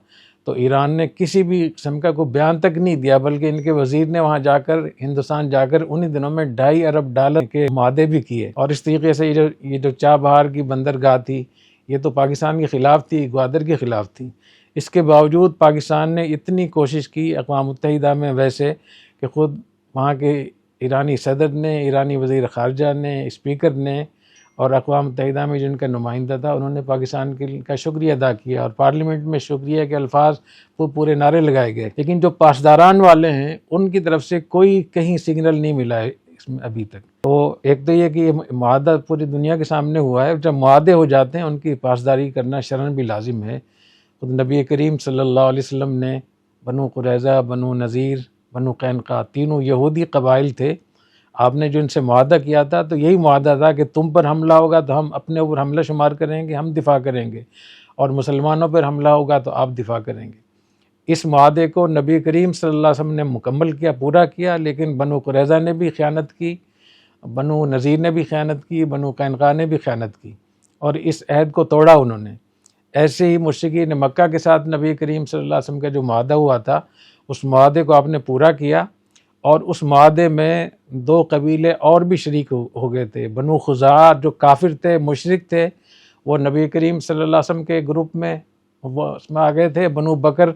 تو ایران نے کسی بھی قسم کا کوئی بیان تک نہیں دیا، بلکہ ان کے وزیر نے وہاں جا کر، ہندوستان جا کر، انہی دنوں میں $2.5 ارب کے معاہدے بھی کیے. اور اس طریقے سے یہ جو چابہار کی بندرگاہ تھی، یہ تو پاکستان کے خلاف تھی، گوادر کے خلاف تھی. اس کے باوجود پاکستان نے اتنی کوشش کی اقوام متحدہ میں ویسے کہ خود وہاں کے ایرانی صدر نے، ایرانی وزیر خارجہ نے، اسپیکر نے، اور اقوام متحدہ میں جن کا نمائندہ تھا، انہوں نے پاکستان کا شکریہ ادا کیا، اور پارلیمنٹ میں شکریہ کے الفاظ وہ پورے نعرے لگائے گئے. لیکن جو پاسداران والے ہیں ان کی طرف سے کوئی کہیں سگنل نہیں ملا ہے اس میں ابھی تک. تو ایک تو یہ کہ یہ معاہدہ پوری دنیا کے سامنے ہوا ہے، جب معاہدے ہو جاتے ہیں ان کی پاسداری کرنا شرعاً بھی لازم ہے. خود نبی کریم صلی اللہ علیہ وسلم نے بنو قریظہ، بنو نذیر، بنو قینقاع، تینوں یہودی قبائل تھے، آپ نے جو ان سے معاہدہ کیا تھا تو یہی معاہدہ تھا کہ تم پر حملہ ہوگا تو ہم اپنے اوپر حملہ شمار کریں گے، ہم دفاع کریں گے، اور مسلمانوں پر حملہ ہوگا تو آپ دفاع کریں گے۔ اس معاہدے کو نبی کریم صلی اللہ علیہ وسلم نے مکمل کیا، پورا کیا، لیکن بنو قریظہ نے بھی خیانت کی، بنو نذیر نے بھی خیانت کی، بنو قینقاع نے بھی خیانت کی، اور اس عہد کو توڑا انہوں نے۔ ایسے ہی مشرکین مکہ کے ساتھ نبی کریم صلی اللہ علیہ وسلم کا جو معاہدہ ہوا تھا، اس معاہدے کو آپ نے پورا کیا، اور اس معاہدے میں 2 قبیلے اور بھی شریک ہو گئے تھے۔ بنو خزاعہ جو کافر تھے، مشرک تھے، وہ نبی کریم صلی اللہ علیہ وسلم کے گروپ میں وہ اس میں آ گئے تھے۔ بنو بکر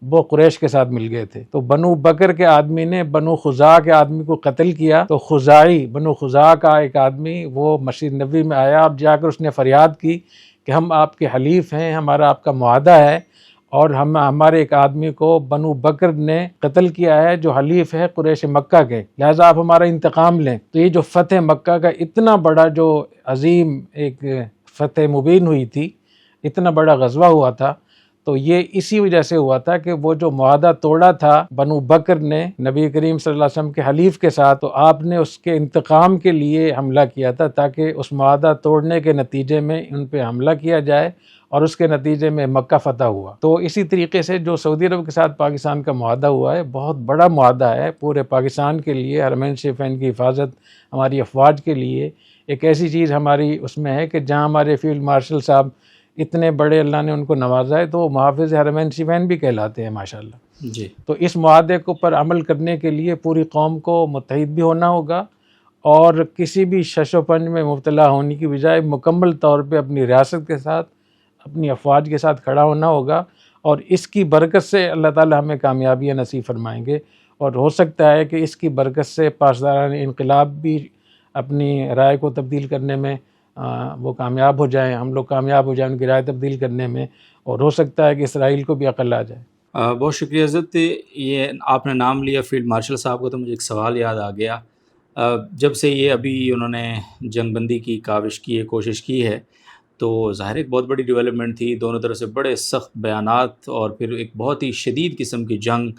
وہ قریش کے ساتھ مل گئے تھے، تو بنو بکر کے آدمی نے بنو خزاعہ کے آدمی کو قتل کیا، تو خزاعی بنو خزاعہ کا ایک آدمی وہ مسجد نبوی میں آیا، اب جا کر اس نے فریاد کی کہ ہم آپ کے حلیف ہیں، ہمارا آپ کا معاہدہ ہے، اور ہمارے ایک آدمی کو بنو بکر نے قتل کیا ہے جو حلیف ہے قریش مکہ کے، لہٰذا آپ ہمارا انتقام لیں۔ تو یہ جو فتح مکہ کا اتنا بڑا جو عظیم ایک فتح مبین ہوئی تھی، اتنا بڑا غزوہ ہوا تھا، تو یہ اسی وجہ سے ہوا تھا کہ وہ جو معاہدہ توڑا تھا بنو بکر نے نبی کریم صلی اللہ علیہ وسلم کے حلیف کے ساتھ، تو آپ نے اس کے انتقام کے لیے حملہ کیا تھا، تاکہ اس معاہدہ توڑنے کے نتیجے میں ان پہ حملہ کیا جائے، اور اس کے نتیجے میں مکہ فتح ہوا۔ تو اسی طریقے سے جو سعودی عرب کے ساتھ پاکستان کا معاہدہ ہوا ہے، بہت بڑا معاہدہ ہے پورے پاکستان کے لیے، حرمین شریفین کی حفاظت، ہماری افواج کے لیے۔ ایک ایسی چیز ہماری اس میں ہے کہ جہاں ہمارے فیلڈ مارشل صاحب اتنے بڑے اللہ نے ان کو نوازا ہے، تو وہ محافظ حرمین شریفین بھی کہلاتے ہیں ماشاءاللہ۔ جی، تو اس معاہدے کو پر عمل کرنے کے لیے پوری قوم کو متحد بھی ہونا ہوگا، اور کسی بھی شش و پنج میں مبتلا ہونے کی بجائے مکمل طور پہ اپنی ریاست کے ساتھ، اپنی افواج کے ساتھ کھڑا ہونا ہوگا، اور اس کی برکت سے اللہ تعالی ہمیں کامیابیاں نصیب فرمائیں گے، اور ہو سکتا ہے کہ اس کی برکت سے پاسداران انقلاب بھی اپنی رائے کو تبدیل کرنے میں وہ کامیاب ہو جائیں، ہم لوگ کامیاب ہو جائیں ان کی رائے تبدیل کرنے میں، اور ہو سکتا ہے کہ اسرائیل کو بھی عقل آ جائے۔ بہت شکریہ حضرت، یہ آپ نے نام لیا فیلڈ مارشل صاحب کا تو مجھے ایک سوال یاد آ گیا۔ جب سے یہ ابھی انہوں نے جنگ بندی کی کاوش کی ہے، کوشش کی ہے، تو ظاہر ایک بہت بڑی ڈیولپمنٹ تھی، دونوں طرف سے بڑے سخت بیانات، اور پھر ایک بہت ہی شدید قسم کی جنگ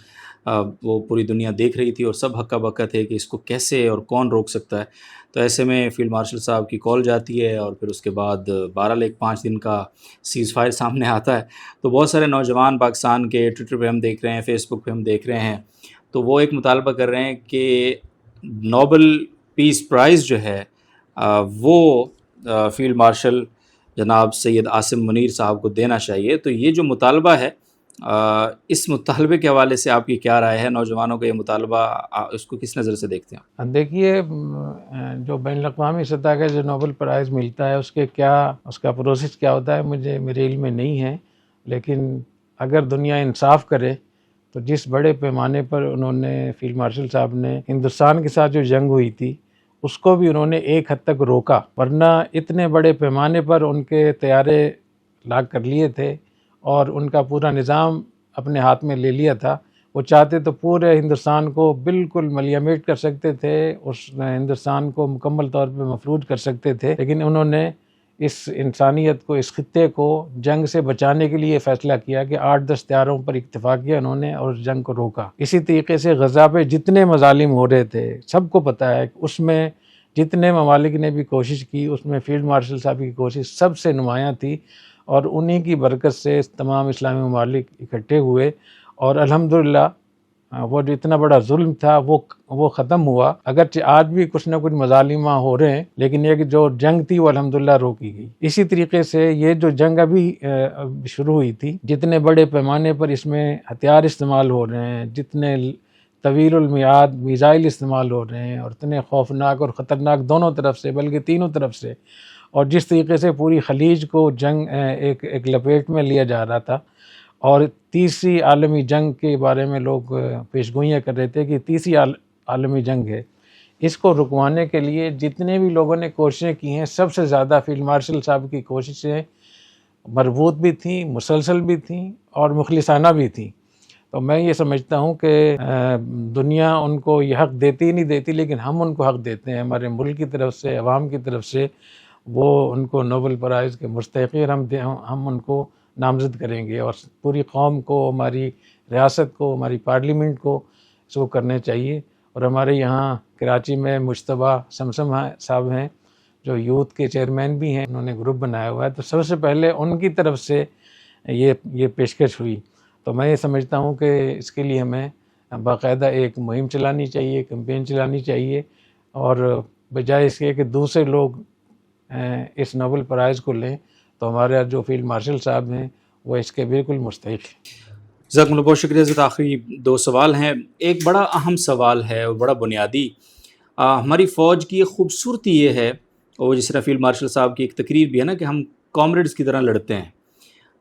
وہ پوری دنیا دیکھ رہی تھی، اور سب ہکا بکا تھے کہ اس کو کیسے اور کون روک سکتا ہے۔ تو ایسے میں فیلڈ مارشل صاحب کی کال جاتی ہے، اور پھر اس کے بعد بہرحال ایک 5 دن کا سیز فائر سامنے آتا ہے، تو بہت سارے نوجوان پاکستان کے ٹویٹر پہ ہم دیکھ رہے ہیں، فیس بک پہ ہم دیکھ رہے ہیں، تو وہ ایک مطالبہ کر رہے ہیں کہ نوبل پیس پرائز جو ہے وہ فیلڈ مارشل جناب سید عاصم منیر صاحب کو دینا چاہیے۔ تو یہ جو مطالبہ ہے، اس مطالبے کے حوالے سے آپ کی کیا رائے ہے؟ نوجوانوں کا یہ مطالبہ اس کو کس نظر سے دیکھتے ہیں؟ دیکھیے، جو بین الاقوامی سطح کا جو نوبل پرائز ملتا ہے، اس کا پروسیس کیا ہوتا ہے میرے علم میں نہیں ہے، لیکن اگر دنیا انصاف کرے تو جس بڑے پیمانے پر انہوں نے فیلڈ مارشل صاحب نے ہندوستان کے ساتھ جو جنگ ہوئی تھی، اس کو بھی انہوں نے ایک حد تک روکا، ورنہ اتنے بڑے پیمانے پر ان کے طیارے لاک کر لیے تھے اور ان کا پورا نظام اپنے ہاتھ میں لے لیا تھا۔ وہ چاہتے تو پورے ہندوستان کو بالکل ملیمیٹ کر سکتے تھے، اس ہندوستان کو مکمل طور پہ مفلوج کر سکتے تھے، لیکن انہوں نے اس انسانیت کو، اس خطے کو جنگ سے بچانے کے لیے فیصلہ کیا کہ 8-10 طیاروں پر اکتفا کیا انہوں نے اور اس جنگ کو روکا۔ اسی طریقے سے غزہ پہ جتنے مظالم ہو رہے تھے، سب کو پتہ ہے، اس میں جتنے ممالک نے بھی کوشش کی، اس میں فیلڈ مارشل صاحب کی کوشش سب سے نمایاں تھی، اور انہی کی برکت سے تمام اسلامی ممالک اکٹھے ہوئے، اور الحمدللہ وہ جو اتنا بڑا ظلم تھا وہ ختم ہوا۔ اگرچہ آج بھی کچھ نہ کچھ مظالم ہو رہے ہیں، لیکن یہ کہ جو جنگ تھی وہ الحمدللہ روکی گئی۔ اسی طریقے سے یہ جو جنگ ابھی شروع ہوئی تھی، جتنے بڑے پیمانے پر اس میں ہتھیار استعمال ہو رہے ہیں، جتنے طویل المیعاد میزائل استعمال ہو رہے ہیں، اور اتنے خوفناک اور خطرناک دونوں طرف سے، بلکہ تینوں طرف سے، اور جس طریقے سے پوری خلیج کو جنگ ایک لپیٹ میں لیا جا رہا تھا، اور تیسری عالمی جنگ کے بارے میں لوگ پیشگوئیاں کر رہے تھے کہ تیسری عالمی جنگ ہے، اس کو رکوانے کے لیے جتنے بھی لوگوں نے کوششیں کی ہیں، سب سے زیادہ فیلڈ مارشل صاحب کی کوششیں مربوط بھی تھیں، مسلسل بھی تھیں، اور مخلصانہ بھی تھیں۔ تو میں یہ سمجھتا ہوں کہ دنیا ان کو یہ حق دیتی نہیں دیتی، لیکن ہم ان کو حق دیتے ہیں، ہمارے ملک کی طرف سے، عوام کی طرف سے، وہ ان کو نوبل پرائز کے مستحق، ہم ان کو نامزد کریں گے، اور پوری قوم کو، ہماری ریاست کو، ہماری پارلیمنٹ کو اس کو کرنا چاہیے، اور ہمارے یہاں کراچی میں مجتبیٰ سمسم صاحب ہیں جو یوتھ کے چیئرمین بھی ہیں، انہوں نے گروپ بنایا ہوا ہے، تو سب سے پہلے ان کی طرف سے یہ پیشکش ہوئی۔ تو میں یہ سمجھتا ہوں کہ اس کے لیے ہمیں باقاعدہ ایک مہم چلانی چاہیے، کمپین چلانی چاہیے، اور بجائے اس کے کہ دوسرے لوگ اس نوبل پرائز کو لیں، تو ہمارے جو فیلڈ مارشل صاحب ہیں وہ اس کے بالکل مستحق ہیں۔ جزاکم اللہ، بہت شکریہ حضرت۔ آخری دو سوال ہیں۔ ایک بڑا اہم سوال ہے اور بڑا بنیادی، ہماری فوج کی ایک خوبصورتی یہ ہے، اور جس طرح فیلڈ مارشل صاحب کی ایک تقریر بھی ہے نا، کہ ہم کامریڈز کی طرح لڑتے ہیں۔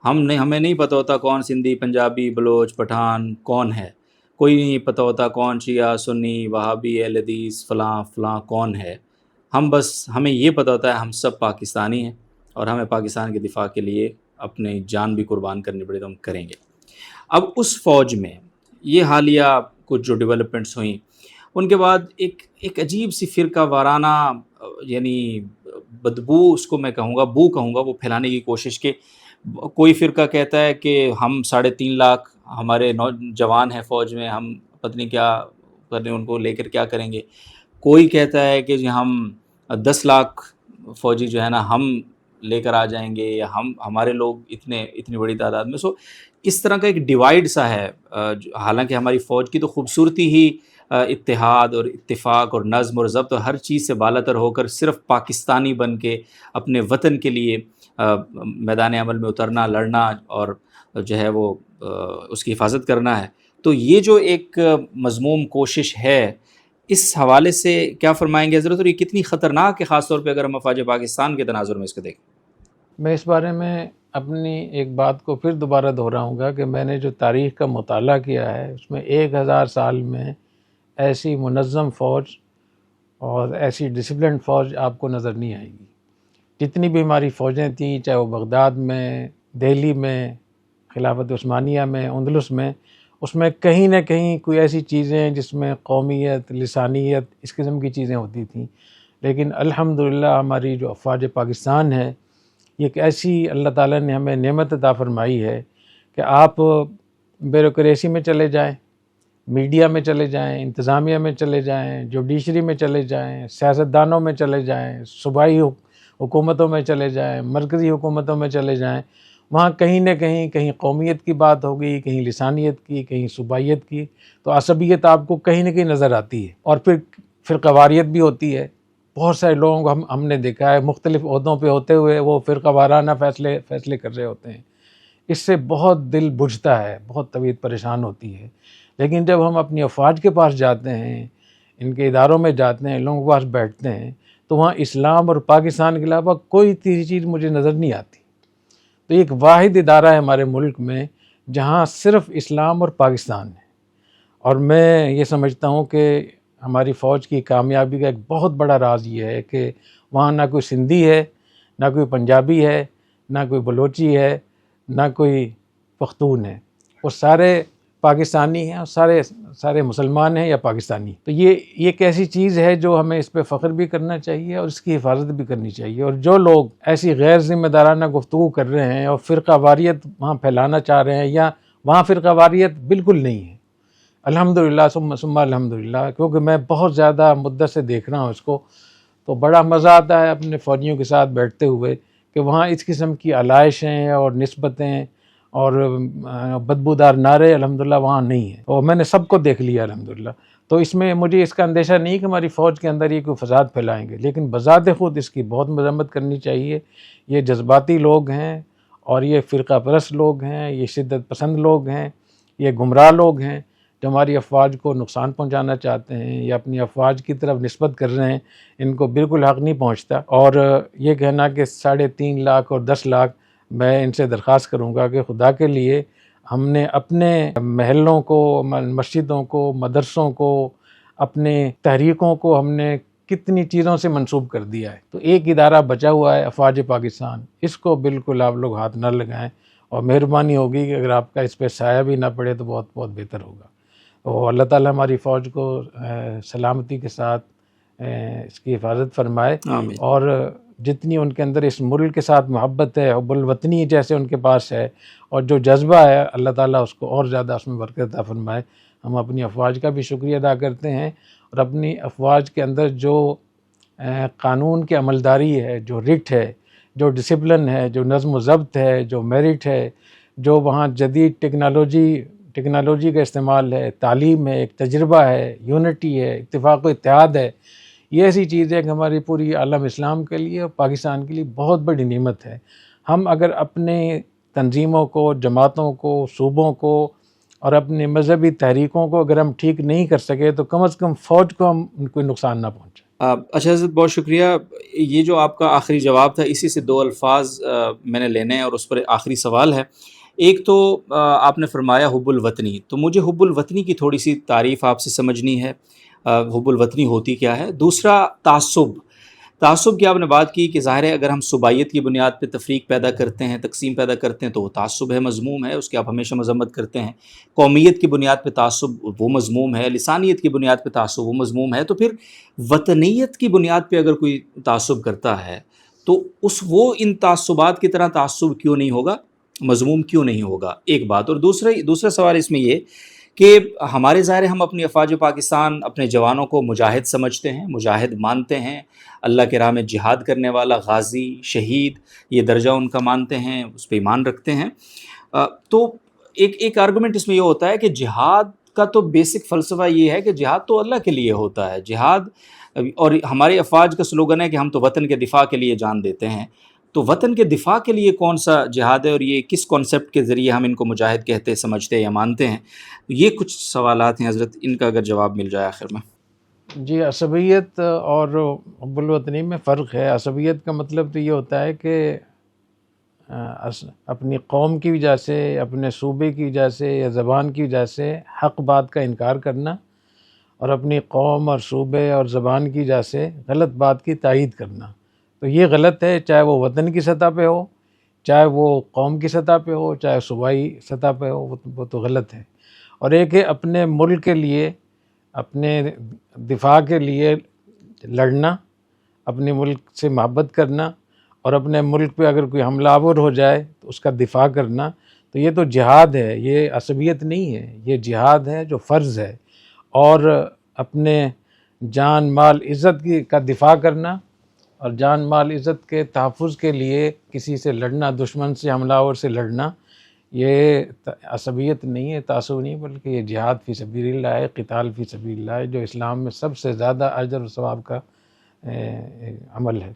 ہمیں نہیں پتہ ہوتا کون سندھی، پنجابی، بلوچ، پٹھان کون ہے، کوئی نہیں پتہ ہوتا کون شیعہ، سنی، وہابی، اہل حدیث، فلاں فلاں کون ہے۔ ہمیں یہ پتہ ہوتا ہے ہم سب پاکستانی ہیں، اور ہمیں پاکستان کے دفاع کے لیے اپنی جان بھی قربان کرنی پڑے تو ہم کریں گے۔ اب اس فوج میں یہ حالیہ کچھ جو ڈیولپمنٹس ہوئیں، ان کے بعد ایک عجیب سی فرقہ وارانہ، یعنی بدبو اس کو میں کہوں گا، بو کہوں گا، وہ پھیلانے کی کوشش، کہ کوئی فرقہ کہتا ہے کہ ہم 3.5 لاکھ ہمارے نوجوان ہیں فوج میں، ہم پتہ نہیں کیا کریں، ان کو لے کر کیا کریں گے۔ کوئی کہتا ہے کہ جی ہم 10 لاکھ فوجی جو ہے نا ہم لے کر آ جائیں گے، یا ہمارے لوگ اتنی بڑی تعداد میں۔ اس طرح کا ایک ڈیوائڈ سا ہے، حالانکہ ہماری فوج کی تو خوبصورتی ہی اتحاد اور اتفاق اور نظم اور ضبط اور ہر چیز سے بالاتر ہو کر صرف پاکستانی بن کے اپنے وطن کے لیے میدان عمل میں اترنا، لڑنا، اور جو ہے وہ اس کی حفاظت کرنا ہے۔ تو یہ جو ایک مذموم کوشش ہے، اس حوالے سے کیا فرمائیں گے حضرت، اور یہ کتنی خطرناک ہے، خاص طور پہ اگر ہم افواج پاکستان کے تناظر میں اس کو دیکھیں؟ میں اس بارے میں اپنی ایک بات کو پھر دوبارہ دہراؤں گا کہ میں نے جو تاریخ کا مطالعہ کیا ہے اس میں 1000 سال میں ایسی منظم فوج اور ایسی ڈسپلنڈ فوج آپ کو نظر نہیں آئے گی۔ جتنی بھی ہماری فوجیں تھیں، چاہے وہ بغداد میں، دہلی میں، خلافت عثمانیہ میں، اندلس میں، اس میں کہیں نہ کہیں کوئی ایسی چیزیں جس میں قومیت، لسانیت، اس قسم کی چیزیں ہوتی تھیں۔ لیکن الحمدللہ ہماری جو افواج پاکستان ہے، یہ ایک ایسی اللہ تعالیٰ نے ہمیں نعمت عطا فرمائی ہے کہ آپ بیوروکریسی میں چلے جائیں، میڈیا میں چلے جائیں، انتظامیہ میں چلے جائیں، جوڈیشری میں چلے جائیں، سیاستدانوں میں چلے جائیں، صوبائی حکومتوں میں چلے جائیں، مرکزی حکومتوں میں چلے جائیں، وہاں کہیں نہ کہیں قومیت کی بات ہوگی، کہیں لسانیت کی، کہیں صوبائیت کی، تو عصبیت آپ کو کہیں نہ کہیں نظر آتی ہے، اور پھر فرقہ واریت بھی ہوتی ہے۔ بہت سارے لوگوں کو ہم نے دیکھا ہے مختلف عہدوں پہ ہوتے ہوئے وہ فرقہ وارانہ فیصلے کر رہے ہوتے ہیں۔ اس سے بہت دل بجھتا ہے، بہت طبیعت پریشان ہوتی ہے۔ لیکن جب ہم اپنی افواج کے پاس جاتے ہیں، ان کے اداروں میں جاتے ہیں، لوگوں کے پاس بیٹھتے ہیں، تو وہاں اسلام اور پاکستان کے علاوہ کوئی تیسری چیز مجھے نظر نہیں آتی۔ تو ایک واحد ادارہ ہے ہمارے ملک میں جہاں صرف اسلام اور پاکستان ہے، اور میں یہ سمجھتا ہوں کہ ہماری فوج کی کامیابی کا ایک بہت بڑا راز یہ ہے کہ وہاں نہ کوئی سندھی ہے، نہ کوئی پنجابی ہے، نہ کوئی بلوچی ہے، نہ کوئی پختون ہے، وہ سارے پاکستانی ہیں، اور سارے مسلمان ہیں یا پاکستانی۔ تو یہ ایک ایسی چیز ہے جو ہمیں اس پہ فخر بھی کرنا چاہیے اور اس کی حفاظت بھی کرنی چاہیے۔ اور جو لوگ ایسی غیر ذمہ دارانہ گفتگو کر رہے ہیں اور فرقہ واریت وہاں پھیلانا چاہ رہے ہیں، یا وہاں فرقہ واریت بالکل نہیں ہے، الحمدللہ ثم الحمدللہ، کیونکہ میں بہت زیادہ مدت سے دیکھ رہا ہوں اس کو، تو بڑا مزہ آتا ہے اپنے فوجیوں کے ساتھ بیٹھتے ہوئے کہ وہاں اس قسم کی علائشیں اور نسبتیں اور بدبودار نعرے الحمدللہ وہاں نہیں ہیں، اور میں نے سب کو دیکھ لیا الحمدللہ۔ تو اس میں مجھے اس کا اندیشہ نہیں کہ ہماری فوج کے اندر یہ کوئی فساد پھیلائیں گے، لیکن بذات خود اس کی بہت مذمت کرنی چاہیے۔ یہ جذباتی لوگ ہیں، اور یہ فرقہ پرست لوگ ہیں، یہ شدت پسند لوگ ہیں، یہ گمراہ لوگ ہیں جو ہماری افواج کو نقصان پہنچانا چاہتے ہیں یا اپنی افواج کی طرف نسبت کر رہے ہیں، ان کو بالکل حق نہیں پہنچتا۔ اور یہ کہنا کہ 3.5 لاکھ اور 10 لاکھ، میں ان سے درخواست کروں گا کہ خدا کے لیے ہم نے اپنے محلوں کو، مسجدوں کو، مدرسوں کو، اپنے تحریکوں کو ہم نے کتنی چیزوں سے منسوب کر دیا ہے۔ تو ایک ادارہ بچا ہوا ہے افواج پاکستان، اس کو بالکل آپ لوگ ہاتھ نہ لگائیں، اور مہربانی ہوگی کہ اگر آپ کا اس پہ سایہ بھی نہ پڑے تو بہت بہت بہتر ہوگا۔ تو اللہ تعالیٰ ہماری فوج کو سلامتی کے ساتھ اس کی حفاظت فرمائے، آمین۔ اور جتنی ان کے اندر اس ملک کے ساتھ محبت ہے، حب الوطنی جیسے ان کے پاس ہے، اور جو جذبہ ہے، اللہ تعالیٰ اس کو اور زیادہ اس میں برکت عطا فرمائے۔ ہم اپنی افواج کا بھی شکریہ ادا کرتے ہیں، اور اپنی افواج کے اندر جو قانون کی عملداری ہے، جو رٹ ہے، جو ڈسپلن ہے، جو نظم و ضبط ہے، جو میرٹ ہے، جو وہاں جدید ٹیکنالوجی کا استعمال ہے، تعلیم ہے، ایک تجربہ ہے، یونٹی ہے، اتفاق و اتحاد ہے، یہ ایسی چیز ہے کہ ہماری پوری عالم اسلام کے لیے اور پاکستان کے لیے بہت بڑی نعمت ہے۔ ہم اگر اپنے تنظیموں کو، جماعتوں کو، صوبوں کو اور اپنے مذہبی تحریکوں کو اگر ہم ٹھیک نہیں کر سکے تو کم از کم فوج کو ہم کوئی نقصان نہ پہنچے۔ اچھا حضرت، بہت شکریہ۔ یہ جو آپ کا آخری جواب تھا، اسی سے دو الفاظ میں نے لینے ہیں اور اس پر آخری سوال ہے۔ ایک تو آپ نے فرمایا حب الوطنی، تو مجھے حب الوطنی کی تھوڑی سی تعریف آپ سے سمجھنی ہے، حب الوطنی ہوتی کیا ہے۔ دوسرا تعصب کی آپ نے بات کی کہ ظاہر ہے اگر ہم صوبائیت کی بنیاد پہ تفریق پیدا کرتے ہیں، تقسیم پیدا کرتے ہیں تو وہ تعصب ہے، مذموم ہے، اس کی آپ ہمیشہ مذمت کرتے ہیں۔ قومیت کی بنیاد پہ تعصب وہ مذموم ہے، لسانیت کی بنیاد پہ تعصب وہ مذموم ہے۔ تو پھر وطنیت کی بنیاد پہ اگر کوئی تعصب کرتا ہے تو وہ ان تعصبات کی طرح تعصب کیوں نہیں ہوگا، مذموم کیوں نہیں ہوگا؟ ایک بات۔ اور دوسرا سوال اس میں یہ کہ ہمارے ظاہر ہم اپنی افواج پاکستان، اپنے جوانوں کو مجاہد سمجھتے ہیں، مجاہد مانتے ہیں، اللہ کے راہ میں جہاد کرنے والا، غازی، شہید، یہ درجہ ان کا مانتے ہیں، اس پہ ایمان رکھتے ہیں۔ تو ایک آرگومنٹ اس میں یہ ہوتا ہے کہ جہاد کا تو بیسک فلسفہ یہ ہے کہ جہاد تو اللہ کے لیے ہوتا ہے، جہاد، اور ہمارے افواج کا سلوگن ہے کہ ہم تو وطن کے دفاع کے لیے جان دیتے ہیں۔ تو وطن کے دفاع کے لیے کون سا جہاد ہے، اور یہ کس کانسیپٹ کے ذریعے ہم ان کو مجاہد کہتے، سمجھتے یا مانتے ہیں؟ یہ کچھ سوالات ہیں حضرت، ان کا اگر جواب مل جائے آخر میں۔ جی، عصبیت اور حب الوطنی میں فرق ہے۔ عصبیت کا مطلب تو یہ ہوتا ہے کہ اپنی قوم کی وجہ سے، اپنے صوبے کی وجہ سے یا زبان کی وجہ سے حق بات کا انکار کرنا، اور اپنی قوم اور صوبے اور زبان کی وجہ سے غلط بات کی تائید کرنا۔ تو یہ غلط ہے، چاہے وہ وطن کی سطح پہ ہو، چاہے وہ قوم کی سطح پہ ہو، چاہے صوبائی سطح پہ ہو، وہ تو غلط ہے۔ اور ایک ہے اپنے ملک کے لیے، اپنے دفاع کے لیے لڑنا، اپنے ملک سے محبت کرنا، اور اپنے ملک پہ اگر کوئی حملہ آور ہو جائے تو اس کا دفاع کرنا۔ تو یہ تو جہاد ہے، یہ عصبیت نہیں ہے، یہ جہاد ہے جو فرض ہے۔ اور اپنے جان مال عزت کا دفاع کرنا، اور جان مال عزت کے تحفظ کے لیے کسی سے لڑنا، دشمن سے، حملہ آور سے لڑنا، یہ عصبیت نہیں ہے، تعصب نہیں، بلکہ یہ جہاد فی سبیل اللہ ہے، قتال فی سبیل اللہ ہے، جو اسلام میں سب سے زیادہ اجر و ثواب کا عمل ہے۔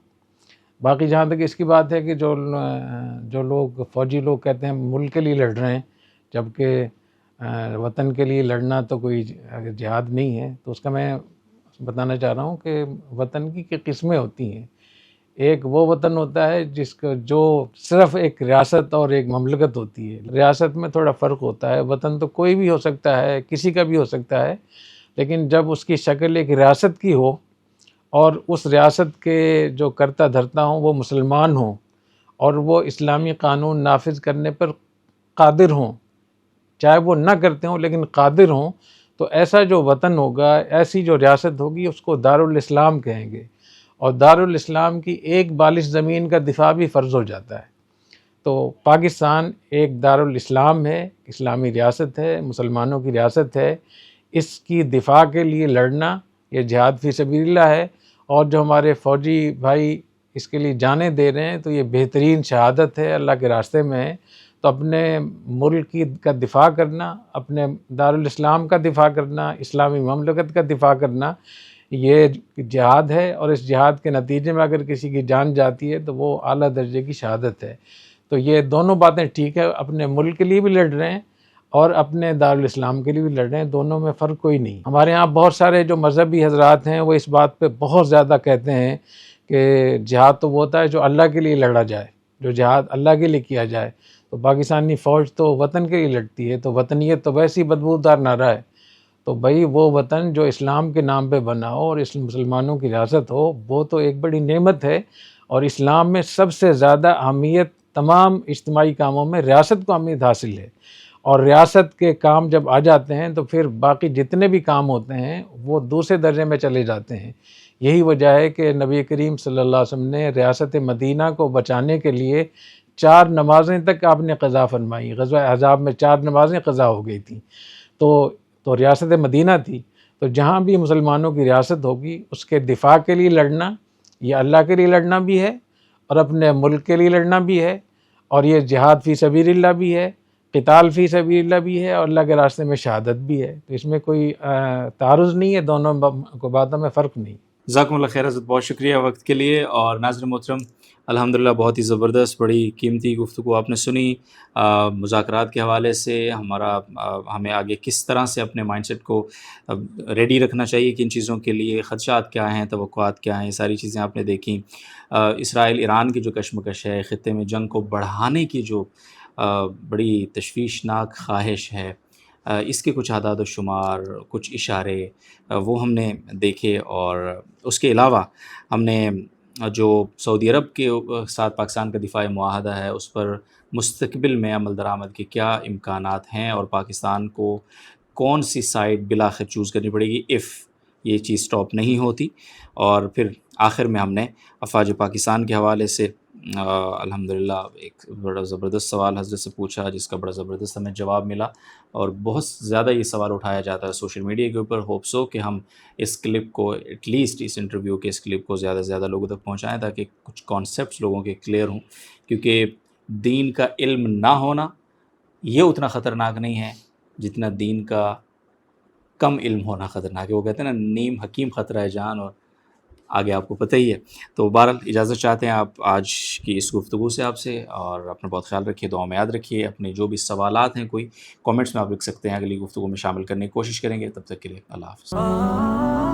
باقی جہاں تک اس کی بات ہے کہ جو لوگ فوجی لوگ کہتے ہیں ملک کے لیے لڑ رہے ہیں، جبکہ وطن کے لیے لڑنا تو کوئی جہاد نہیں ہے، تو اس کا میں بتانا چاہ رہا ہوں کہ وطن کی قسمیں ہوتی ہیں۔ ایک وہ وطن ہوتا ہے جس کا جو صرف ایک ریاست اور ایک مملکت ہوتی ہے۔ ریاست میں تھوڑا فرق ہوتا ہے، وطن تو کوئی بھی ہو سکتا ہے، کسی کا بھی ہو سکتا ہے، لیکن جب اس کی شکل ایک ریاست کی ہو اور اس ریاست کے جو کرتا دھرتا ہوں وہ مسلمان ہوں اور وہ اسلامی قانون نافذ کرنے پر قادر ہوں، چاہے وہ نہ کرتے ہوں لیکن قادر ہوں، تو ایسا جو وطن ہوگا، ایسی جو ریاست ہوگی، اس کو دارالاسلام کہیں گے، اور دارالاسلام کی ایک بالش زمین کا دفاع بھی فرض ہو جاتا ہے۔ تو پاکستان ایک دارالاسلام ہے، اسلامی ریاست ہے، مسلمانوں کی ریاست ہے، اس کی دفاع کے لیے لڑنا یہ جہاد فی سبیل اللہ ہے، اور جو ہمارے فوجی بھائی اس کے لیے جانیں دے رہے ہیں تو یہ بہترین شہادت ہے، اللہ کے راستے میں ہے۔ تو اپنے ملک کا دفاع کرنا، اپنے دارالاسلام کا دفاع کرنا، اسلامی مملکت کا دفاع کرنا، یہ جہاد ہے، اور اس جہاد کے نتیجے میں اگر کسی کی جان جاتی ہے تو وہ اعلیٰ درجے کی شہادت ہے۔ تو یہ دونوں باتیں ٹھیک ہے، اپنے ملک کے لیے بھی لڑ رہے ہیں اور اپنے دارالاسلام کے لیے بھی لڑ رہے ہیں، دونوں میں فرق کوئی نہیں۔ ہمارے ہاں بہت سارے جو مذہبی حضرات ہیں وہ اس بات پہ بہت زیادہ کہتے ہیں کہ جہاد تو وہ ہوتا ہے جو اللہ کے لیے لڑا جائے، جو جہاد اللہ کے لیے کیا جائے۔ تو پاکستانی فوج تو وطن کے لیے لڑتی ہے، تو وطنیت تو ویسی بدبودار نعرہ ہے۔ تو بھائی وہ وطن جو اسلام کے نام پہ بنا ہو اور اس مسلمانوں کی ریاست ہو، وہ تو ایک بڑی نعمت ہے، اور اسلام میں سب سے زیادہ اہمیت تمام اجتماعی کاموں میں ریاست کو اہمیت حاصل ہے، اور ریاست کے کام جب آ جاتے ہیں تو پھر باقی جتنے بھی کام ہوتے ہیں وہ دوسرے درجے میں چلے جاتے ہیں۔ یہی وجہ ہے کہ نبی کریم صلی اللہ علیہ وسلم نے ریاست مدینہ کو بچانے کے لیے 4 نمازیں تک آپ نے قضا فرمائی، غزوہ احزاب میں 4 نمازیں قضا ہو گئی تھیں، تو ریاست مدینہ تھی، تو جہاں بھی مسلمانوں کی ریاست ہوگی اس کے دفاع کے لیے لڑنا، یہ اللہ کے لیے لڑنا بھی ہے اور اپنے ملک کے لیے لڑنا بھی ہے، اور یہ جہاد فی سبیل اللہ بھی ہے، قتال فی سبیل اللہ بھی ہے، اور اللہ کے راستے میں شہادت بھی ہے. تو اس میں کوئی تعارض نہیں ہے، دونوں باتوں میں فرق نہیں. جزاکم اللہ خیر حضرت، بہت شکریہ وقت کے لیے. اور ناظرین محترم، الحمدللہ بہت ہی زبردست بڑی قیمتی گفتگو آپ نے سنی. مذاکرات کے حوالے سے ہمیں آگے کس طرح سے اپنے مائنڈ سیٹ کو ریڈی رکھنا چاہیے، کن چیزوں کے لیے، خدشات کیا ہیں، توقعات کیا ہیں، یہ ساری چیزیں آپ نے دیکھیں. اسرائیل ایران کی جو کشمکش ہے، خطے میں جنگ کو بڑھانے کی جو بڑی تشویشناک خواہش ہے، اس کے کچھ اعداد و شمار، کچھ اشارے وہ ہم نے دیکھے. اور اس کے علاوہ ہم نے جو سعودی عرب کے ساتھ پاکستان کا دفاعی معاہدہ ہے اس پر مستقبل میں عمل درآمد کے کیا امکانات ہیں، اور پاکستان کو کون سی سائڈ بالآخر چوز کرنی پڑے گی اف یہ چیز سٹاپ نہیں ہوتی. اور پھر آخر میں ہم نے افواج پاکستان کے حوالے سے الحمدللہ ایک بڑا زبردست سوال حضرت سے پوچھا، جس کا بڑا زبردست ہمیں جواب ملا. اور بہت زیادہ یہ سوال اٹھایا جاتا ہے سوشل میڈیا کے اوپر. ہوپ سو کہ ہم اس کلپ کو ایٹ لیسٹ اس انٹرویو کے اس کلپ کو زیادہ سے زیادہ لوگوں تک پہنچائیں تاکہ کچھ کانسیپٹس لوگوں کے کلیئر ہوں. کیونکہ دین کا علم نہ ہونا یہ اتنا خطرناک نہیں ہے جتنا دین کا کم علم ہونا خطرناک ہے. وہ کہتے ہیں نا، نیم حکیم خطرہ ہے جان، اور آگے آپ کو پتہ ہی ہے. تو بہرحال اجازت چاہتے ہیں آپ آج کی اس گفتگو سے آپ سے، اور اپنا بہت خیال رکھیے، دعاؤں میں یاد رکھیے. اپنے جو بھی سوالات ہیں کوئی کامنٹس میں آپ لکھ سکتے ہیں، اگلی گفتگو میں شامل کرنے کی کوشش کریں گے. تب تک کے لیے اللہ حافظ.